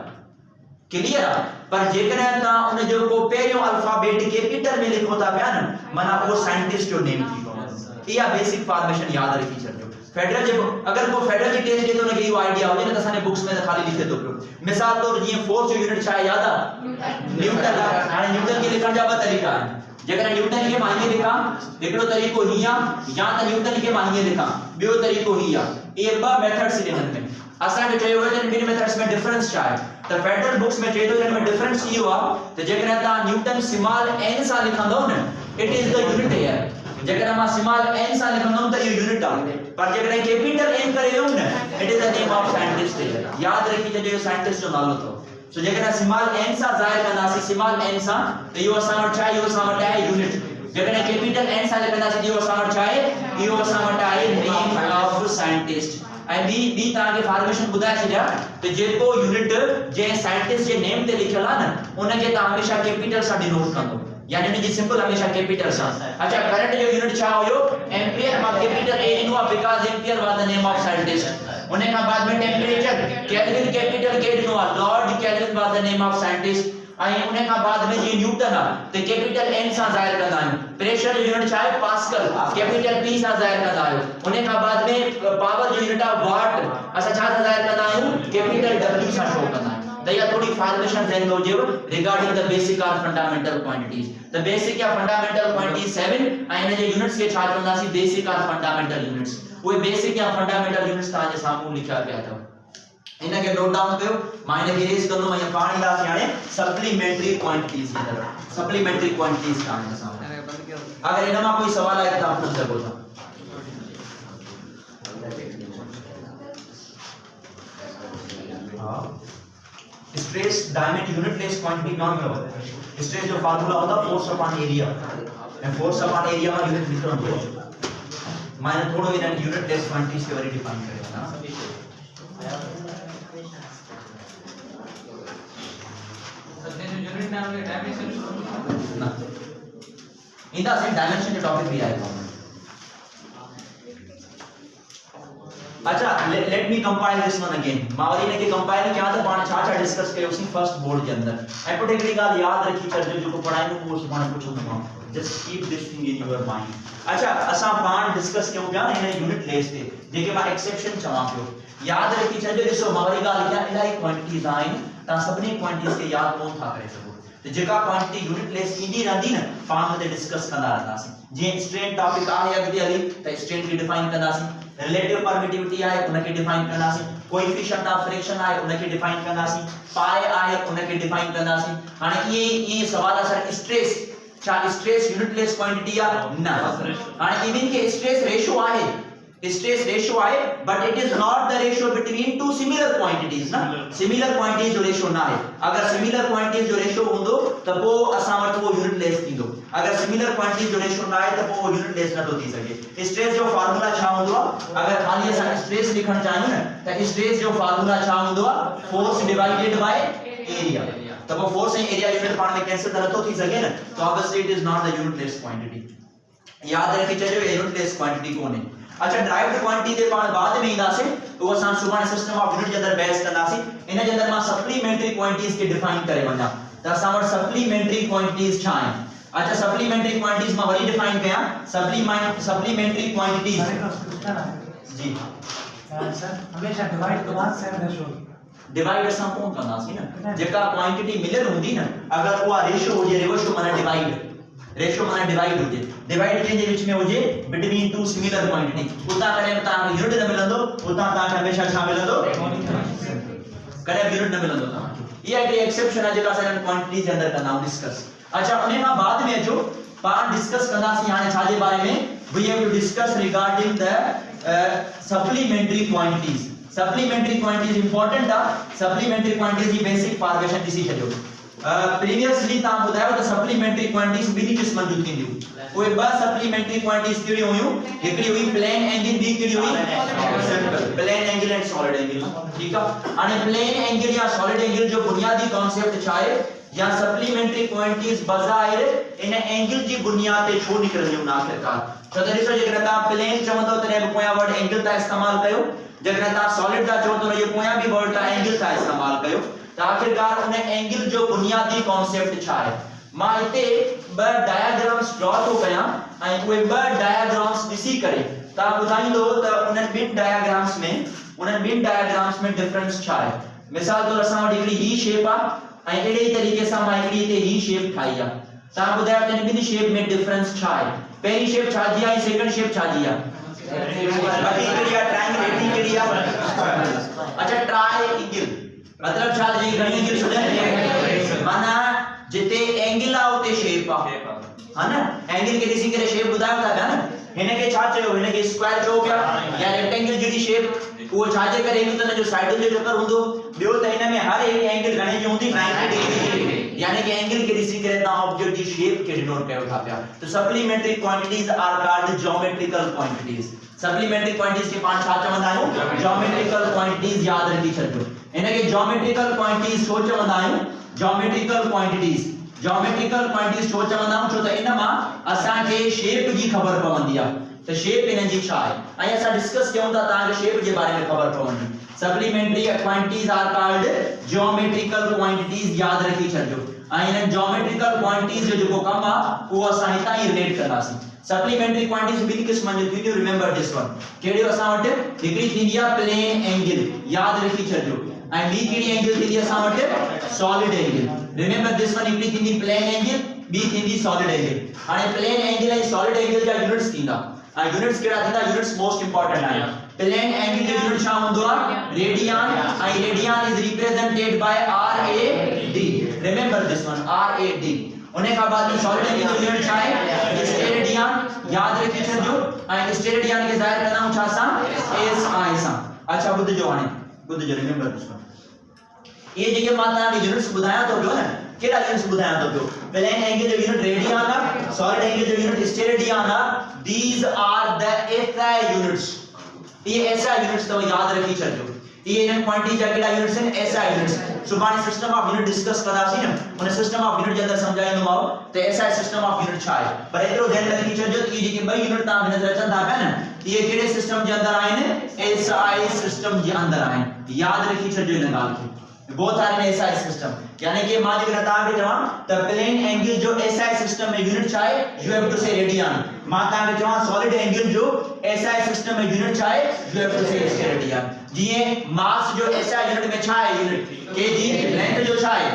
क्लियर आ पर जेकॾहिं ता उन जो को पहिरियों अल्फाबेट कैपिटल में लिखो था पिया न माना वो साइंटिस्ट जो नेम थी पवंदो इहा बेसिक फॉर्मेशन याद रखी छॾियो फेडरल जो अगर को फेडरल जी टेस्ट दे तो उनके यो आईडिया हो न तसाने बुक्स में खाली लिखे तो पियो मिसाल तौर जी फोर्स जो यूनिट छा याद आ न्यूटन हाने न्यूटन के लिखण जा ब तरीका है जेकर न्यूटन के माइने लिखा एकड़ो तरीको हिया या त न्यूटन के माइने लिखा बियो तरीको हिया ये ब मेथड्स इनन में असा के चयो है इन मेथड्स में डिफरेंस छा है तो फेडरल बुक्स में चयो इन में डिफरेंस इयो आ तो जेकर ता न्यूटन स्मॉल n सा लिखंदो न it is the unit here जेकर मां स्मॉल n सा लिखंदो त ये यूनिट आ पर जेकर कैपिटल n करे हो न it is the name of scientist याद रखी जो साइंटिस्ट जो नालो तो सो जेकर स्मॉल n सा जाहिर कंदासी स्मॉल n सा तो यो असा वट छा यो असा वट है यूनिट जेकर कैपिटल n सा लिखंदासी यो असा वट छा है यो असा वट है नेम ऑफ साइंटिस्ट आई बी ता के फॉर्मेशन बुधाए छया तो जेको यूनिट जे साइंटिस्ट जे नेम ते लिखल आ न उन के ता हमेशा कैपिटल सा डिनोट कंदो यानी ने जी सिंपल हमेशा कैपिटल सा अच्छा करंट जो यूनिट छा होयो एंपियर मा कैपिटल ए इन हुआ because ampere was the name of scientist उन्हें का बाद में टेंपरेचर केल्विन कैपिटल के इन हुआ Lord kelvin was the name of scientist ऐं उन खां बाद में जी न्यूटन आहे त कैपिटल एन सां ज़ाहिर कंदा आहियूं प्रेशर जो यूनिट छा आहे पास्कल कैपिटल पी सां ज़ाहिर कंदा आहियूं उन खां बाद में पावर जो यूनिट आहे वाट असां छा सां ज़ाहिर कंदा आहियूं कैपिटल डब्ल्यू सां शो कंदा आहियूं त इहा थोड़ी फॉर्मेशन ज़हन में हुजेव रिगार्डिंग द बेसिक और फंडामेंटल क्वांटिटीज द बेसिक या फंडामेंटल क्वांटिटीज 7 ऐं इन जे यूनिट्स के छा चवंदासीं बेसिक और फंडामेंटल यूनिट्स उहे बेसिक या फंडामेंटल यूनिट्स तव्हां जे साम्हूं लिखिया पिया अथव इन खे नोट डाउन कयो मां इन खे इरेज कंदो ऐं पाण ईंदासीं हाणे सप्लीमेंटरी क्वांटिटीज की तरफ सप्लीमेंटरी क्वांटिटीज तव्हां जे साम्हूं अगर इन मां कोई सवाल आहे त तव्हां पूछ सघो था स्ट्रेस डायमीटर यूनिटलेस क्वांटिटी कौन कवर स्ट्रेस जो फार्मूला होता force upon area and force upon area में यूनिट लिखो मैंने थोड़ो इन यूनिटलेस क्वांटिटीज के बारे में डिफाइन करेगा सर जो यूनिट नाम के डायमेंशन ना इंदा से डायमेंशन के टॉपिक भी आएगा अच्छा let me compile this one again मावरी ने के कंपाइल किया था पाण छा छा डिस्कस कयो उसी फर्स्ट बोर्ड के अंदर ऐं पुट हिकड़ी गाल याद रखी कर जो पढ़ाई को उस पाण पूछो ना just keep this thing in your mind अच्छा असा पाण डिस्कस कयो पिया इन यूनिट लेस ते जेके मां एक्सेप्शन चवा पियो याद रखी छजो ॾिसो मावरी गाल क्या इलाही क्वांटिटीज आहिनि ता सभनी क्वांटिटीज के याद कोन था करे सको तो जेका क्वांटिटी यूनिट लेस ईंदी रहंदी न पाण उते डिस्कस कंदा रहंदासीं जे स्ट्रेन टॉपिक आहे अॻिते हली त स्ट्रेन खे डिफाइन कंदासीं रिलेटिव परमिटिविटी आहे उनके डिफाइन कंदासीं कोएफिशिएंट ऑफ फ्रिक्शन आहे उनके डिफाइन कंदासीं पाई आहे उनके डिफाइन कंदासीं हाणे ये सवाल आहे सर स्ट्रेस छा स्ट्रेस यूनिटलेस क्वांटिटी आहे न हाणे इवन के स्ट्रेस रेशियो आहे स्ट्रेस रेशियो आहे but it is not the ratio between two similar quantities ना सिमिलर क्वांटिटीज जो रेशियो ना है अगर सिमिलर क्वांटिटीज जो रेशियो होंदो त पो असा वट वो यूनिटलेस थींदो अगर सिमिलर क्वांटिटीज जो रेशियो ना है त पो वो यूनिटलेस न तो थी सके स्ट्रेस जो फार्मूला छा होंदो अगर खाली असा स्ट्रेस लिखण चाहियूं न त स्ट्रेस जो फार्मूला छा होंदो फोर्स डिवाइडेड बाय एरिया त पो फोर्स ऐं एरिया यूनिट पाण में कैंसिल त नथो थी सके न तो obviously it is not the unitless quantity याद रखी चजो यूनिटलेस क्वांटिटी कोने अच्छा ड्राइव्ड क्वांटिटी ते पाण बाद में ईंदासीं तो असां सुभाणे सिस्टम ऑफ यूनिट जे अंदर बहस कंदासीं इन जे अंदर मां सप्लीमेंटरी क्वांटिटीज के डिफाइन करे वञा त असां वटि सप्लीमेंटरी क्वांटिटीज छा आहिनि अच्छा सप्लीमेंटरी क्वांटिटीज मां वरी डिफाइन कयां सप्लीमेंटरी क्वांटिटीज जी सर हमेशा डिवाइड के बाद सेम रेशियो डिवाइड असां कोन कंदासीं न जेका क्वांटिटी मिलियल हूंदी न अगर उहा रेशियो हुजे रेशियो माना डिवाइड हुजे डिवाइड के विच में हुजे बिटवीन टू सिमिलर क्वांटिटी उता करे ता यूनिट न मिलंदो उता ता हमेशा छा मिलंदो करे यूनिट न मिलंदो ता ये एक एक्सेप्शन है जेका असां क्वांटिटी जे अंदर कंदा डिस्कस अच्छा उन खां बाद में जो पाण डिस्कस कंदासीं हाणे छा जे बारे में we have to discuss regarding the supplementary quantities important आहे सप्लीमेंटरी क्वांटिटीज जी बेसिक फॉर्मेशन ॾिसी छॾियो प्रीवियसली ता बुधायो त सप्लीमेंटरी क्वांटिटीज ॿिनी क़िस्मनि जूं थींदियूं उहे ॿ सप्लीमेंटरी क्वांटिटीज कहिड़ी हुयूं हिकड़ी हुई प्लेन एंगल ॿी कहिड़ी हुई circle plane angle and solid angle ठीक आहे हाणे प्लेन एंगल या सॉलिड एंगल जो बुनियादी कॉन्सेप्ट छा आहे या सप्लीमेंटरी क्वांटिटीज बज़ाहिर इन एंगल जी बुनियाद ते छो निकरंदियूं आखिरकार छो त ॾिसो जेकॾहिं तव्हां प्लेन चवंदो तॾहिं बि पोयां वर्ड एंगल था इस्तेमाल कयो जेकॾहिं तव्हां सॉलिड था चओ त उन जे पोयां बि वर्ड था एंगल था इस्तेमाल कयो त आखिरकार उन एंगल जो बुनियादी कॉन्सेप्ट छा आहे मां हिते ॿ डायग्राम्स ड्रॉ थो कयां ऐं उहे ॿ डायग्राम्स ॾिसी करे तव्हां ॿुधाईंदो त उन्हनि ॿिनि डायग्राम्स में डिफरेंस छा आहे मिसाल तौर असां वटि हिकिड़ी ही शेप आहे ऐं अहिड़े ई तरीक़े सां मां हिकिड़ी हिते ही शेप ठाही आहे तव्हां ॿुधायो त इन ॿिनि शेप में डिफरेंस छा आहे पहिरीं शेप छा जी आहे ऐं सेकंड शेप छा जी आहे बाक़ी हिकिड़ी आहे ट्रायंगल एटी कहिड़ी आहे अच्छा ट्रायंगल मतलब छा जी घणी एंगल स्टूडेंट माना जिते एंगल आ उते शेप आ है ना एंगल के ॾिसी करे शेप ॿुधायो था पिया न हिन खे छा चयो हिन खे स्क्वायर चयो पिया या रेक्टेंगल जहिड़ी शेप उहो छा जे करे हिकु त जो साइडुनि जो चक्कर हूंदो ॿियो त हिन में हर हिकु एंगल घणे जी हूंदी 90 डिग्री यानी कि एंगल के ॾिसी करे तव्हां ऑब्जेक्ट जी शेप खे डिनोट कयो था पिया तो supplementary quantities are called geometrical quantities supplementary quantities के पाण छा चवंदा आहियूं ज्योमेट्रिकल क्वांटिटीज याद रखी छॾियो इनके ज्योमेट्रिकल क्वांटिटीज छो चवंदा आहियूं ज्योमेट्रिकल क्वांटिटीज छो चवंदा आहियूं छो त इन मां असां खे शेप जी ख़बर पवंदी आहे त शेप इन जी छा आहे ऐं असां डिस्कस कयूं था तव्हां खे शेप जे बारे में ख़बर पवंदी supplementary quantities are called geometrical quantities याद रखी छॾियो इन ज्योमेट्रिकल क्वांटिटीज जो कम आ वो असा हिता ही रिलेट करदासी सप्लीमेंटरी क्वांटिटीज बिन किस्म जो थी रिमेंबर दिस वन केड़ियो असा वट हिकड़ी थींदी आ प्लेन एंगल याद रखी छजो एंड बी केड़ी एंगल थींदी असा वट solid angle remember this one हिकड़ी थींदी प्लेन एंगल बी थींदी सॉलिड एंगल हाने प्लेन एंगल ऐं सॉलिड एंगल जा यूनिट्स थींदा यूनिट्स केड़ा थींदा यूनिट्स मोस्ट इंपोर्टेंट आहिनि प्लेन एंगल जो यूनिट छा हुंदो आ radian and radian is represented by RAD remember this one RAD उन्हें का बाद में सॉलिड एंगल जो यूनिट छा है स्टेरेडियन याद रखी छजो एंड स्टेरेडियन के जाहिर करना छा सा SI सा अच्छा बुध जो हाने बुध जो रिमेंबर दिस वन ये जेके माता ने यूनिट्स बुधाया तो जो ना केड़ा यूनिट्स बुधाया तो जो प्लेन एंगल जो यूनिट रेडियन आ सॉलिड एंगल जो यूनिट स्टेरेडियन आ these are the SI units ये SI यूनिट्स तो याद रखी छजो ये इन क्वांटिटी जा केड़ा यूनिट्स हैं SI यूनिट्स सुभाणे सिस्टम ऑफ यूनिट डिस्कस करासी न उन सिस्टम ऑफ यूनिट जे अंदर समझाइंदो मां तो SI सिस्टम ऑफ यूनिट छा है पर एतरो ध्यान रखी छजो ये जेके बई यूनिट ता नजर अचन था न ये केड़े सिस्टम जे अंदर आइन SI सिस्टम जे अंदर आइन याद रखी छजो इन गाल के both are in SI system यानी कि मां जे ता के जवा त प्लेन एंगल जो SI सिस्टम में यूनिट छा है you have to say radian मां ता के जवा सॉलिड एंगल जो SI सिस्टम में यूनिट छा है you have to say steradian जिए मास जो SI यूनिट में छा है यूनिट kg लेंथ जो छा है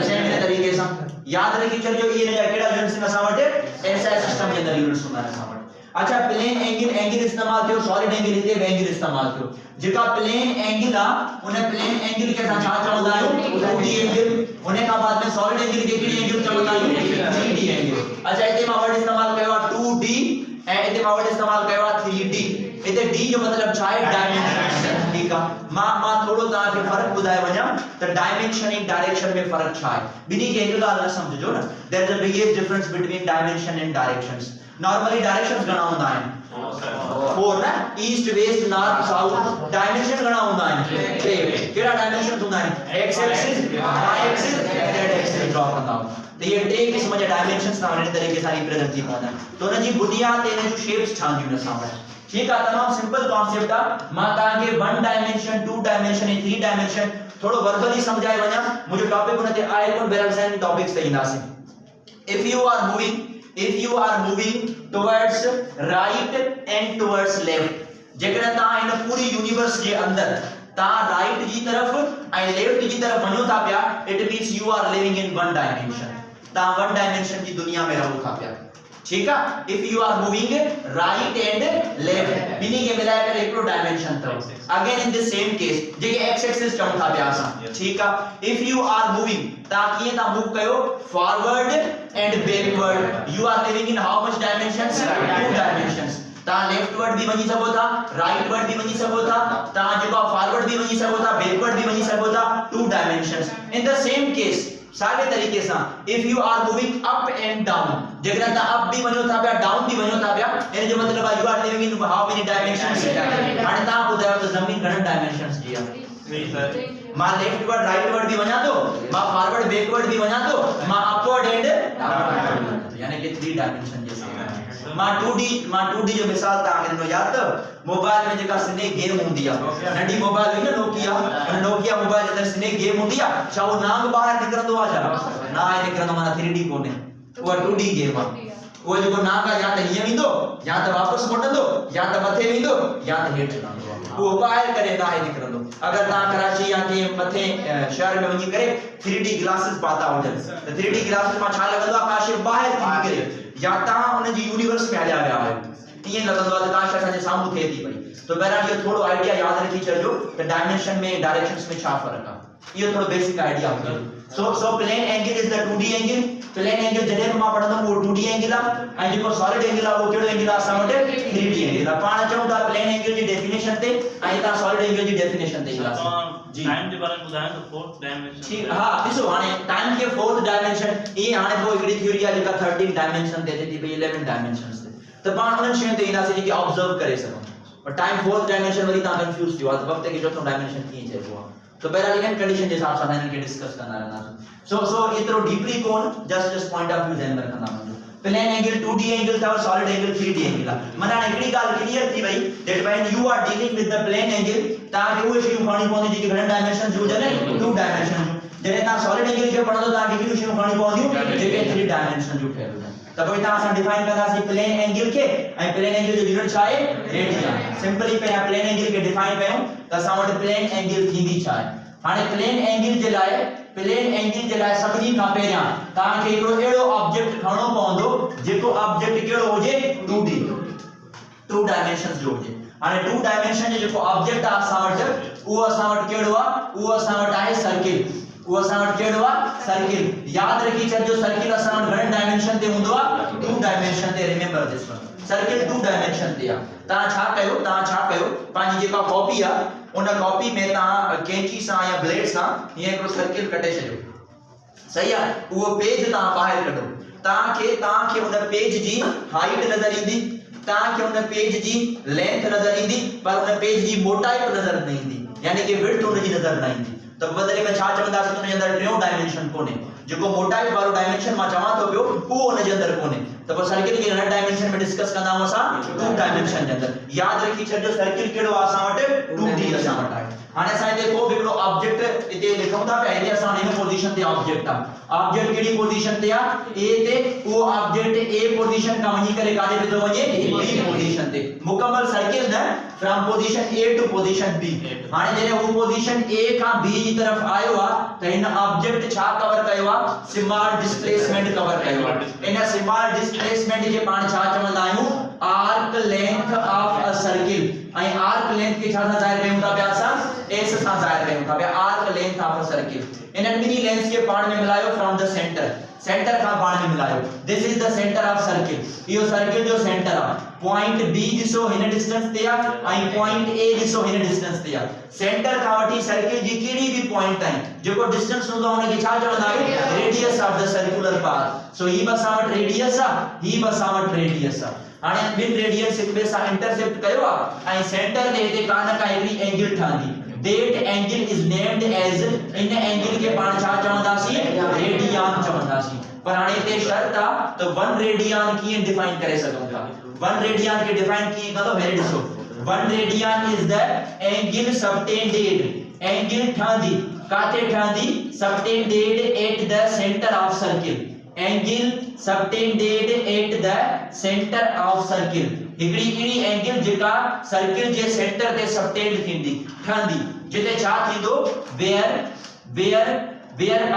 उसे इन तरीके से याद रखी चलियो ये ने केड़ा यूनिट्स में असा वटे SI सिस्टम के अंदर यूनिट्स हुंदा है असा वटे अच्छा प्लेन एंगल इस्तेमाल थियो सॉलिड एंगल हिते एंगल इस्तेमाल थियो जेका प्लेन एंगल आ उन्हें प्लेन एंगल के साथ छा चवंदा आहियो 2D एंगल उन्हें का बाद में सॉलिड एंगल के केड़ी एंगल चवंदा आहियो 3D एंगल अच्छा इते मां वर्ड इस्तेमाल कयो 2D ऐं इते मां वर्ड इस्तेमाल कयो 3D इते D जो मतलब छा है डायमेंशन ठीक आ मां थोड़ो ता के फर्क बुधाए वणा त डायमेंशन इन डायरेक्शन में फर्क छा है बिनी के हिक गाल न समझजो ना there is a biggest difference between dimension and directions normally directions घणा हुंदा आहिनि 4 ना east west north south dimension घणा हुंदा आहिनि 3 केड़ा डायमेंशन हुंदा आहिनि X axis Y axis Z axis draw कंदा तो ये टे किस्म जे डायमेंशंस ना इन तरीके सां रिप्रेजेंट थी पवंदा तो उन जी बुनियाद इन जो शेप्स ठहंदियूं न सामने ठीक है तमाम सिंपल कॉन्सेप्ट आ मां ता के 1 डायमेंशन 2 डायमेंशन 3 डायमेंशन थोड़ो वर्बली समझाए वणा मुझे टॉपिक उन ते आए कोन बैलेंस एंड टॉपिक्स ते इंदासी if you are moving towards right and towards left जेकरे ता इन पूरी यूनिवर्स जे अंदर ता राइट जी तरफ एंड लेफ्ट जी तरफ वणो था पिया it means you are living in 1 dimension ता 1 डायमेंशन जी दुनिया में रहो था पिया ठीक है if you are moving right and left बिनी के मिलाए कर एकड़ो डायमेंशन तो again in the same case जेके एक्स एक्सिस चम था पिया सा ठीक है इफ यू आर मूविंग ता किए ता मूव कयो forward and backward you are living in how much dimensions 2 dimensions ता लेफ्टवर्ड भी वनी सको था राइटवर्ड भी वनी सको था ता जेको फॉरवर्ड भी वनी सको था बैकवर्ड भी वनी सको था 2 dimensions in the same case सारे तरीके से if you are moving up and down जेकरा ता अप भी वनो था पिया डाउन भी वनो था पिया इन जो मतलब you are living in how many dimensions हाने ता बुधायो तो जमीन घणन डायमेंशंस जी नहीं सर मां लेफ्टवर्ड राइटवर्ड भी वना दो मां फॉरवर्ड बैकवर्ड भी वना दो मां अपवर्ड एंड डाउनवर्ड यानी कि 3 डायमेंशन जैसे मां 2D जो मिसाल ता नो याद तो मोबाइल में जेका स्नेक गेम हुंदी आ नडी मोबाइल हुई ना नोकिया मोबाइल अंदर स्नेक गेम हुंदी आ छा वो नांग बाहर निकरंदो आ जा ना आहे निकरंदो माना 3D कोने वो 2D गेम आ वो जो नांग या त हिय विंदो या त वापस मोटंदो या त मथे विंदो या त हेठ लंदो वो बाहर करे ना आहे निकरंदो अगर ता कराची या के मथे शहर में वनी करे 3D ग्लासेस पाता हुजन त 3D ग्लासेस में छा लगंदो आकाश बाहर थी निकरे या ता उन जी यूनिवर्स में हलिया गया है ये लगंदो आकाश असा जे सामू थे थी पई तो बहरहाल ये थोड़ो आइडिया याद रखी चलजो त डायमेंशन में डायरेक्शंस में छा फर्क आ ये थोड़ो बेसिक आइडिया हो so plane angle is the 2D angle plane angle जडे मां पढ़ंदो वो 2D एंगल आ ऐं जेको सॉलिड एंगल आ वो केड़ो एंगल आ असा वटे 3D एंगल आ पाण चऊं था प्लेन एंगल जी डेफिनेशन ते ऐं ता सॉलिड एंगल जी डेफिनेशन ते जी टाइम के बारे में बुधायो तो 4th डायमेंशन ठीक हां ॾिसो हाणे टाइम के 4th डायमेंशन ये हाणे को हिकड़ी थ्योरी आ जेका 13 डायमेंशन ते थी भई 11 डायमेंशंस ते त पाण उन शय ते ईंदासीं जेकी ऑब्जर्व करे सघूं पर टाइम 4th डायमेंशन वरी ता कंफ्यूज थियो आ त वक्त के चौथो डायमेंशन कीअं चइबो आ तो बहरहाल इन कंडीशन के हिसाब सां इनके डिस्कस करना रहंदा सो इतरो डीपली कोन जस्ट पॉइंट ऑफ व्यू ध्यान रखंदा वञो प्लेन एंगल 2D एंगल था सॉलिड एंगल 3D एंगल माना एकड़ी गाल क्लियर थी भाई that when you are dealing with the plane angle ता के वो शय खणी पवंदी जेकी घणन डायमेंशन जो जने 2 डायमेंशन जॾहिं तव्हां सॉलिड एंगल खे पढ़ंदो तव्हांखे कहिड़ियूं शयूं खणी पवंदियूं जेके 3 डायमेंशन जूं ठहियल हुजनि त पोइ तव्हां असां डिफाइन कंदासीं प्लेन एंगल खे ऐं प्लेन एंगल जो यूनिट छा आहे रेडियन सिंपली पहिरियां प्लेन एंगल खे डिफाइन कयूं त असां वटि प्लेन एंगल थींदी छा आहे हाणे प्लेन एंगल जे लाइ सभिनी खां पहिरियां तव्हांखे हिकिड़ो अहिड़ो ऑब्जेक्ट खणणो पवंदो जेको ऑब्जेक्ट कहिड़ो हुजे 2D 2 डायमेंशंस जो हुजे हाणे 2 डायमेंशन जो जेको ऑब्जेक्ट आहे असां वटि उहो असां वटि कहिड़ो आहे उहो असां वटि आहे सर्किल उहो असां वटि कहिड़ो आहे सर्किल यादि रखी छॾिजो सर्किल असां वटि घणे डायमेंशन ते हूंदो आहे 2 डायमेंशन ते remember this one circle 2 dimension ते आहे तव्हां छा कयो पंहिंजी जेका कॉपी आहे उन कॉपी में तव्हां कैंची सां या ब्लेड सां हीअं हिकिड़ो सर्किल कटे छॾियो सही आहे उहो पेज तव्हां ॿाहिरि कढो तव्हांखे उन पेज जी हाइट नज़र ईंदी तव्हांखे उन पेज जी लेंथ नज़र ईंदी पर उन पेज जी मोटाई नज़र न ईंदी यानी कि विड्थ उन जी नज़र न ईंदी त बदले में छा चवंदासीं उन जे अंदरि टियों डायमेंशन कोन्हे जेको मोटाई वारो डायमेंशन मां चवां थो पियो उहो उन जे अंदरि कोन्हे त पोइ सर्किल खे घणे डायमेंशन में डिस्कस कंदा आहियूं असां 2 डायमेंशन जे अंदरि यादि रखी छॾिजो सर्किल कहिड़ो आहे असां वटि 2D असां वटि आहे हाणे असां हिते को बि हिकिड़ो ऑब्जेक्ट हिते लिखूं था पिया हिते असां हिन पोजीशन ते ऑब्जेक्ट आहे ऑब्जेक्ट कहिड़ी पोजीशन ते आहे A ते उहो ऑब्जेक्ट A पोजीशन खां वञी करे काॾे वेंदो वञे B पोजीशन ते मुकमल सर्किल न from position A to position B हाणे जॾहिं उहो पोजीशन A खां B जी तरफ़ आयो आहे त हिन ऑब्जेक्ट छा कवर कयो आहे स्मॉल डिस्प्लेसमेंट कवर कयो आहे इन स्मॉल डिस्प्लेसमेंट खे पाण छा चवंदा आहियूं arc length of a circle ऐं आर्क लेंथ खे छा सां ज़ाहिर कयूं था पिया असां S सां ज़ाहिर कयूं था पिया arc length of a circle इन्हनि ॿिन्ही लेंथ्स खे पाण में मिलायो फ्रॉम द सेंटर खां पाण में मिलायो this is the centre of circle इहो सर्किल जो सेंटर आहे पॉइंट B ॾिसो हिन डिस्टेंस ते आहे ऐं पॉइंट A ॾिसो हिन डिस्टेंस ते आहे सेंटर खां वठी सर्किल जी कहिड़ी बि पॉइंट ताईं जेको डिस्टेंस हूंदो आहे हुनखे छा चवंदा आहियूं radius of the circular path so ही बि असां वटि रेडियस आहे ही बि असां वटि रेडियस आहे हाणे ॿिन रेडियस हिक ॿिए सां इंटरसेप्ट कयो आहे ऐं सेंटर ते हिते कान का हिकिड़ी एंगल ठहंदी that angle is named as in angle के पाण छा चवंदासीं रेडियन चवंदासीं पर हाणे हिते शर्त आहे त 1 रेडियन कीअं डिफाइन करे सघूं था 1 रेडियन खे डिफाइन कीअं कंदो हे ॾिसो 1 radian is the angle subtended angle ठहंदी काथे ठहंदी subtended at the centre of circle angle subtended at the centre of circle हिकड़ी अहिड़ी एंगल जेका सर्किल जे सेंटर ते सबटेंड थींदी ठहंदी जिते छा थींदो वेयर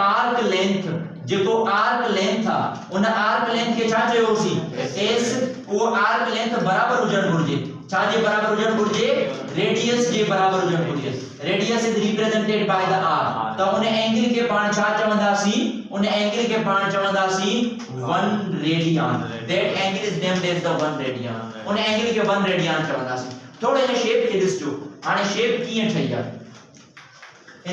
आर्क लेंथ जेको आर्क लेंथ आहे उन आर्क लेंथ खे छा चयोसीं S उहो आर्क लेंथ बराबर हुजण घुर्जे छा जे बराबर हुजण घुर्जे रेडियस जे बराबर हुजण घुर्जे radius is represented by the r त उन एंगल खे पाण छा चवंदासीं उन एंगल खे पाण चवंदासीं 1 radian that angle is named as the 1 radian उन एंगल खे 1 रेडियन चवंदासीं थोड़े इन शेप खे ॾिसजो हाणे शेप कीअं ठही आहे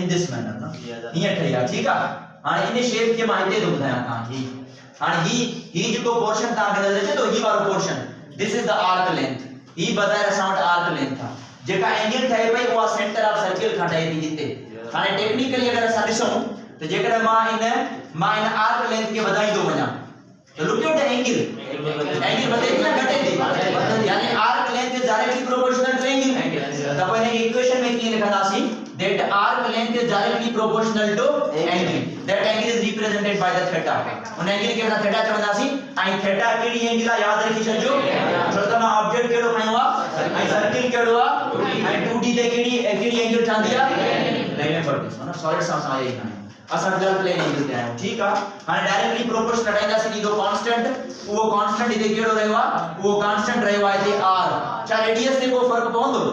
इन दिस मैनर ना हीअं ठही आहे ठीक आहे हाणे इन शेप खे मां हिते थो ॿुधायां तव्हांखे हाणे ही जेको पोर्शन तव्हांखे नज़र अचे थो ही वारो portion this is the arc length ही बज़ाहिर असां वटि आर्क लेंथ आहे जेका एंगल ठहे पई उहा सेंटर ऑफ सर्किल खां ठहे थी हिते हाणे टेक्निकली अगर असां ॾिसूं त जेकॾहिं मां इन आर्क लेंथ खे वधाईंदो वञां त लुक एट द एंगल वधे थी न घटे थी यानी arc length is directly proportional to angle त पोइ हिन इक्वेशन में कीअं लिखंदासीं that arc length is directly proportional to angle that angle is represented by the theta उन एंगल खे असां थीटा चवंदासीं ऐं थीटा कहिड़ी एंगल आहे यादि रखी छॾिजो छो त मां ऑब्जेक्ट कहिड़ो खयो आहे ऐं सर्किल कहिड़ो आहे ऐं 2D ते कहिड़ी एंगल ठहंदी आहे रिमेंबर दिस न सॉलिड सां असां आया असां फिलहाल प्लेन एंगल ते आहियूं ठीकु आहे हाणे डायरेक्टली प्रोपोर्शनल हटाईंदासीं ईंदो कांस्टेंट उहो कांस्टेंट हिते कहिड़ो रहियो आहे उहो कांस्टेंट रहियो आहे हिते r छा रेडियस ते को फर्क पवंदो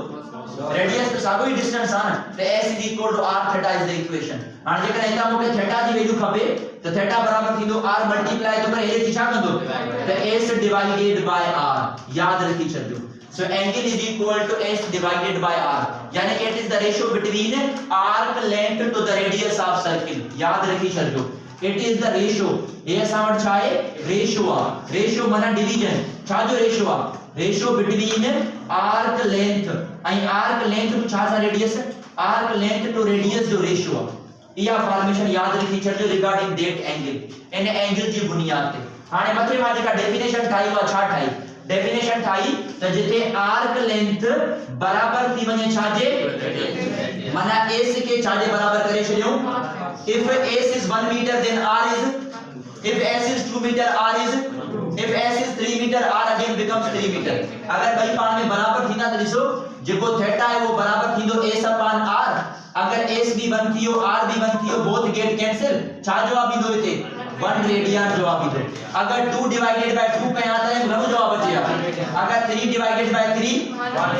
रेडियस तो सागो ही डिस्टेंस है ना तो s is equal to r theta is the equation हां जेकर हिता मूंखे थीटा जी वैल्यू खपे तो थीटा बराबर थींदो r मल्टीप्लाई तो करे हे छा कंदो तो s डिवाइडेड बाय r याद रखी छॾियो so angle is equal to s divided by r यानी कि it is the ratio between arc length to the radius of circle याद रखी छॾियो it is the ratio ये असां वटि छा आहे रेशियो माना डिवीजन छा जो रेशियो आहे ratio between arc length and arc length to छा सा radius arc length to radius जो रेशियो आहे इहा फॉर्मेशन याद रखी छॾियो regarding that angle in angle जी बुनियाद ते हाणे मथे मां जेका डेफिनेशन ठाही वा छा ठाही डेफिनेशन ठाई त जिते आर्क लेंथ बराबर थी वने छाजे माना एस के छाजे बराबर करे छडियो if S is 1 metre then R is if s is 2 meter r is if s is 3 meter r again becomes 3 meter अगर भाई पाण में बराबर थींदा त ॾिसो जेको थीटा है वो बराबर थींदो s upon r अगर s भी 1 थियो r भी 1 थियो बोथ गेट कैंसिल छा जवाब ईंदो हिते 1 रेडियन जवाब ईंदो अगर 2 डिवाइडेड बाय 2 कया त घणो जवाब अचे अगर 3 divided by 3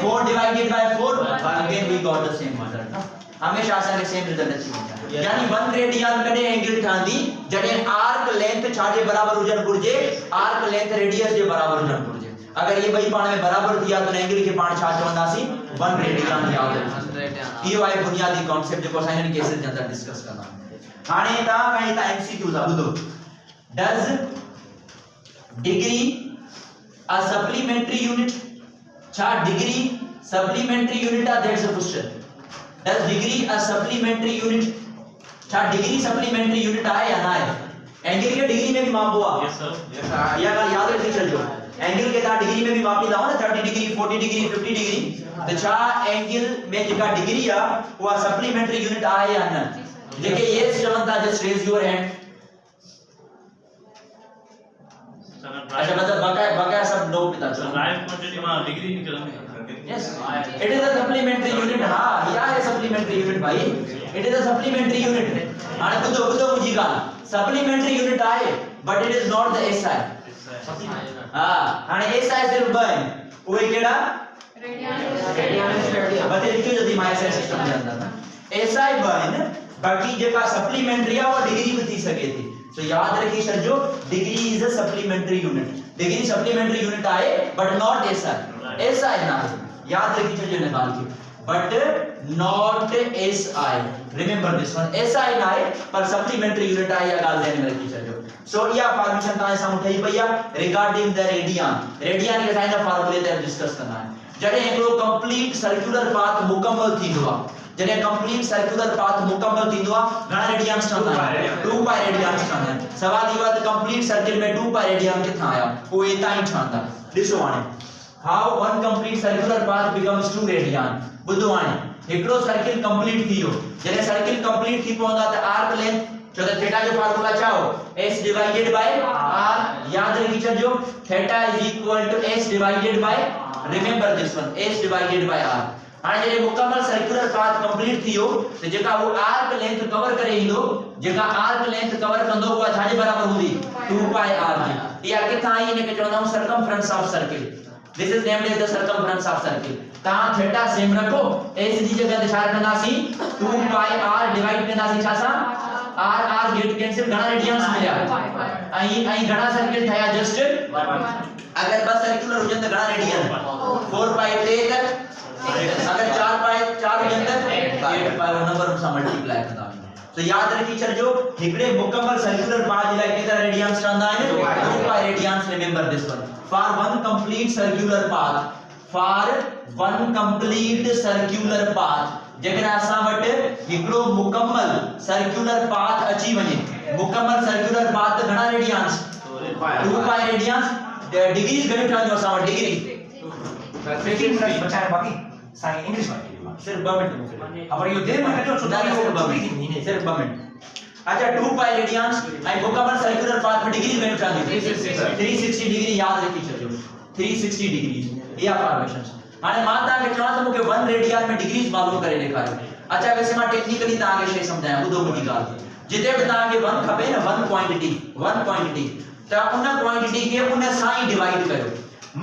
4 divided by 4 again we got the same result हमेशा असांखे सेम रिजल्ट अची वञे यानी 1 रेडियन कॾहिं एंगल ठहंदी जॾहिं आर्क लेंथ छाजे बराबर हुजण घुर्जे आर्क लेंथ रेडियस जे बराबर हुजण घुर्जे अगर ये ॿई पाण में बराबर थिया त एंगल खे पाण छा चवंदासीं 1 रेडियन याद रखो इहो आहे बुनियादी कांसेप्ट जेको असां हिन केसेस जे अंदर डिस्कस कंदा हाणे तव्हां खणी था एमसीक्यूज़ ॿुधो does degree a supplementary unit छा डिग्री सप्लीमेंटरी यूनिट आहे that's a question Does degree a supplementary unit? क्या डिग्री सप्लीमेंट्री यूनिट है या ना है? एंगल के डिग्री में भी मापो आप। Yes sir. Yes sir. या कल याद रखिए चलो। एंगल के साथ डिग्री में भी मापी लाओ ना 30 डिग्री, 40 डिग्री, 50 डिग्री। तो छा एंगल में जिका डिग्री है वो सप्लीमेंट्री यूनिट है या ना? जेके यस चवंदा जस्ट रेज योर हैंड। अच्छा मतलब बकाया सब लोग पिता चलो। राइट क्वांटिटी में डिग्री निकलने Yes, it is a supplementary unit. हाँ, यह है supplementary unit भाई. It is a supplementary unit. आने बुद्धो मुझी का supplementary unit आए, but it is not the SI. हाँ, आने SI सिर्फ बन. वो एक केड़ा? रेडियन. बते लिखियो जल्दी माय SI सिस्टम के अंदर ना. SI बन, बाकी जेका supplementary है वो डिग्री में थी सके थी. तो याद रखिए सर जो degree is a supplementary unit. Degree supplementary unit आए, but not SI. SI ना याद रखिए चलिए निकाल के but not SI remember this one SI ना है पर supplementary unit है या गाल ध्यान में रखिए चलिए so यह फॉर्मेशन ताने सामने उठाई भैया regarding the radian के साइन फार्मूले ते डिस्कस करना है जड़े एकड़ो कंप्लीट सर्कुलर पाथ मुकम्मल थींदो आ जड़े कंप्लीट सर्कुलर पाथ मुकम्मल थींदो आ घणा रेडियंस ठहंदा आहिनि 2 पाई रेडियंस ठहंदा आहिनि सवाल इहो आहे त कंप्लीट सर्किल में 2 पाई रेडियन किथां आया वो एता ही ठहंदा ॾिसो हाणे how one complete circular path becomes 2 radian बुधो हाणे हिकड़ो सर्किल कंप्लीट थियो जने सर्किल कंप्लीट थी पहुंदा त आर्क लेंथ जो त थीटा जो फार्मूला चाहो s डिवाइडेड बाय r याद रखी चलियो theta is equal to s divided by remember this one s divided by r हाणे जने मुकम्मल सर्कुलर पाथ कंप्लीट थियो त जेका वो आर्क लेंथ कवर करे ईंदो जेका आर्क लेंथ कवर कंदो उहा छाजे बराबर हूंदी 2 पाई r जी या किथां आई इने के चवंदा circumference of circle This is named as the circumference of circle. तां थीटा सेम रखो s जी जगह दिशा रखनासी 2 पाई r डिवाइड करनासी छा सा r गेट कैंसिल घणा रेडियंस मिलया आई घणा सर्किल थया जस्ट अगर बस सर्कुलर हुजन त घणा रेडियन 4 पाई ते अगर 4 पाई 4 हुजन त 8 पाई नंबर सां मल्टीप्लाई कंदा तो याद रखी चलजो हिकड़े मुकम्मल सर्कुलर पाथ लाइ केतिरा रेडियंस ठहंदा आहिनि 2 पाई radiance remember this one for one complete circular path जेकर असां वटि हिकड़ो मुकम्मल सर्कुलर पाथ अची वञे मुकम्मल सर्कुलर पाथ त घणा रेडियंस 2 पाई रेडियंस डिग्री घणी ठहंदी असां वटि डिग्री 15 मिनट बचाए बाकी साईं इंग्लिश में सिर्फ 2 मिनट अब यो देर में जो सुधा सिर्फ 2 मिनट अच्छा 2 पाई रेडियंस आई मुकम्मल सर्कुलर पाथ में डिग्री में ठहंदी 360 डिग्री याद रखी चलियो 360 डिग्री या फॉर्मेशंस हाने मां ता के चवा त मुके 1 रेडियन में डिग्रीज मालूम करे ॾेखारियो अच्छा वैसे मां टेक्निकली ता के शे समझाया ॿुधो मुंहिंजी ॻाल्हि जिते भी ता के 1 खपे न 1 क्वांटिटी त उन क्वांटिटी खे उन सां ही डिवाइड कयो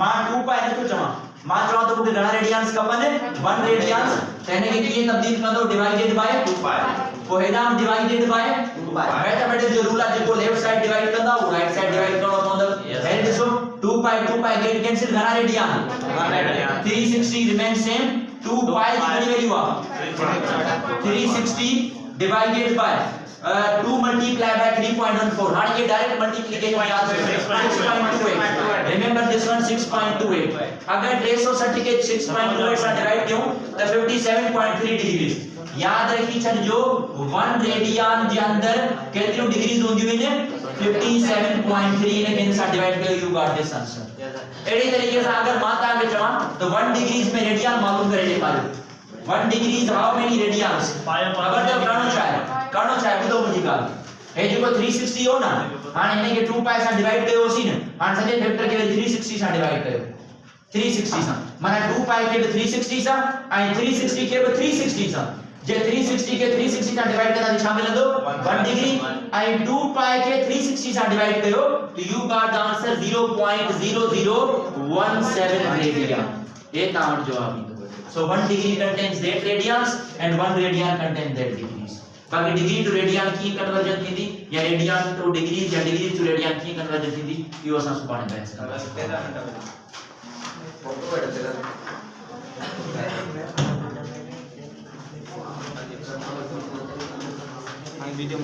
मां 2 पाई नथो चवा मां चवा तो मुके घणा रेडियंस खपन 1 रेडियंस तने के कीअं तब्दील कंदो डिवाइडेड बाय 2 पाई को हेडाम डिवाइडेड बाय 2 पाई मैथमेटिक्स जो रूल आहे जेको लेफ्ट साइड डिवाइड कंदा वो राइट साइड डिवाइड करणो पवंदो है ॾिसो 2 पाई गेट कैंसिल घणा रेडियन 360 रिमेन सेम 2 पाई जी घणी वैल्यू आ 360 डिवाइडेड बाय 2 मल्टीप्लाई बाय 3.14 हां ये डायरेक्ट मल्टीप्लिकेशन याद रखो 6.28 रिमेंबर दिस वन 6.28 अगर 360 के 6.28 से डिवाइड करूं तो 57.3 डिग्री याद रखी छन जो 1 रेडियन जे अंदर केतिरी डिग्रीज होंदी ने 57.3 ने इन सां डिवाइड कयो यू गॉट दिस आंसर एड़ी तरीके से अगर माता के चवा तो 1 डिग्रीज में रेडियन मालूम करे पायो 1 डिग्रीज हाउ मेनी रेडियंस अगर जो करणो चाहे बुधो मुजी का हे जो 360 हो ना हां इने के 2 पाई सा डिवाइड कयो सी ने हां सजे फैक्टर के 360 सा डिवाइड कयो 360 सा माने 2 पाई के 360 सा आई 360 के 360 सा जे 360 के 360 सा डिवाइड करना छा मिलंदो 1 डिग्री आई 2 पाई के 360 सा डिवाइड कयो तो you got the answer 0.0017 radian ये तावट जवाब ईंदो so 1 degree contains that radians and 1 radian contain that degrees बाकी डिग्री टू रेडियन की कन्वर्जन थींदी या रेडियन टू डिग्रीज या डिग्री टू रेडियन की कन्वर्जन थींदी इहो असां सुभाणे बहस कंदासीं। वीडियो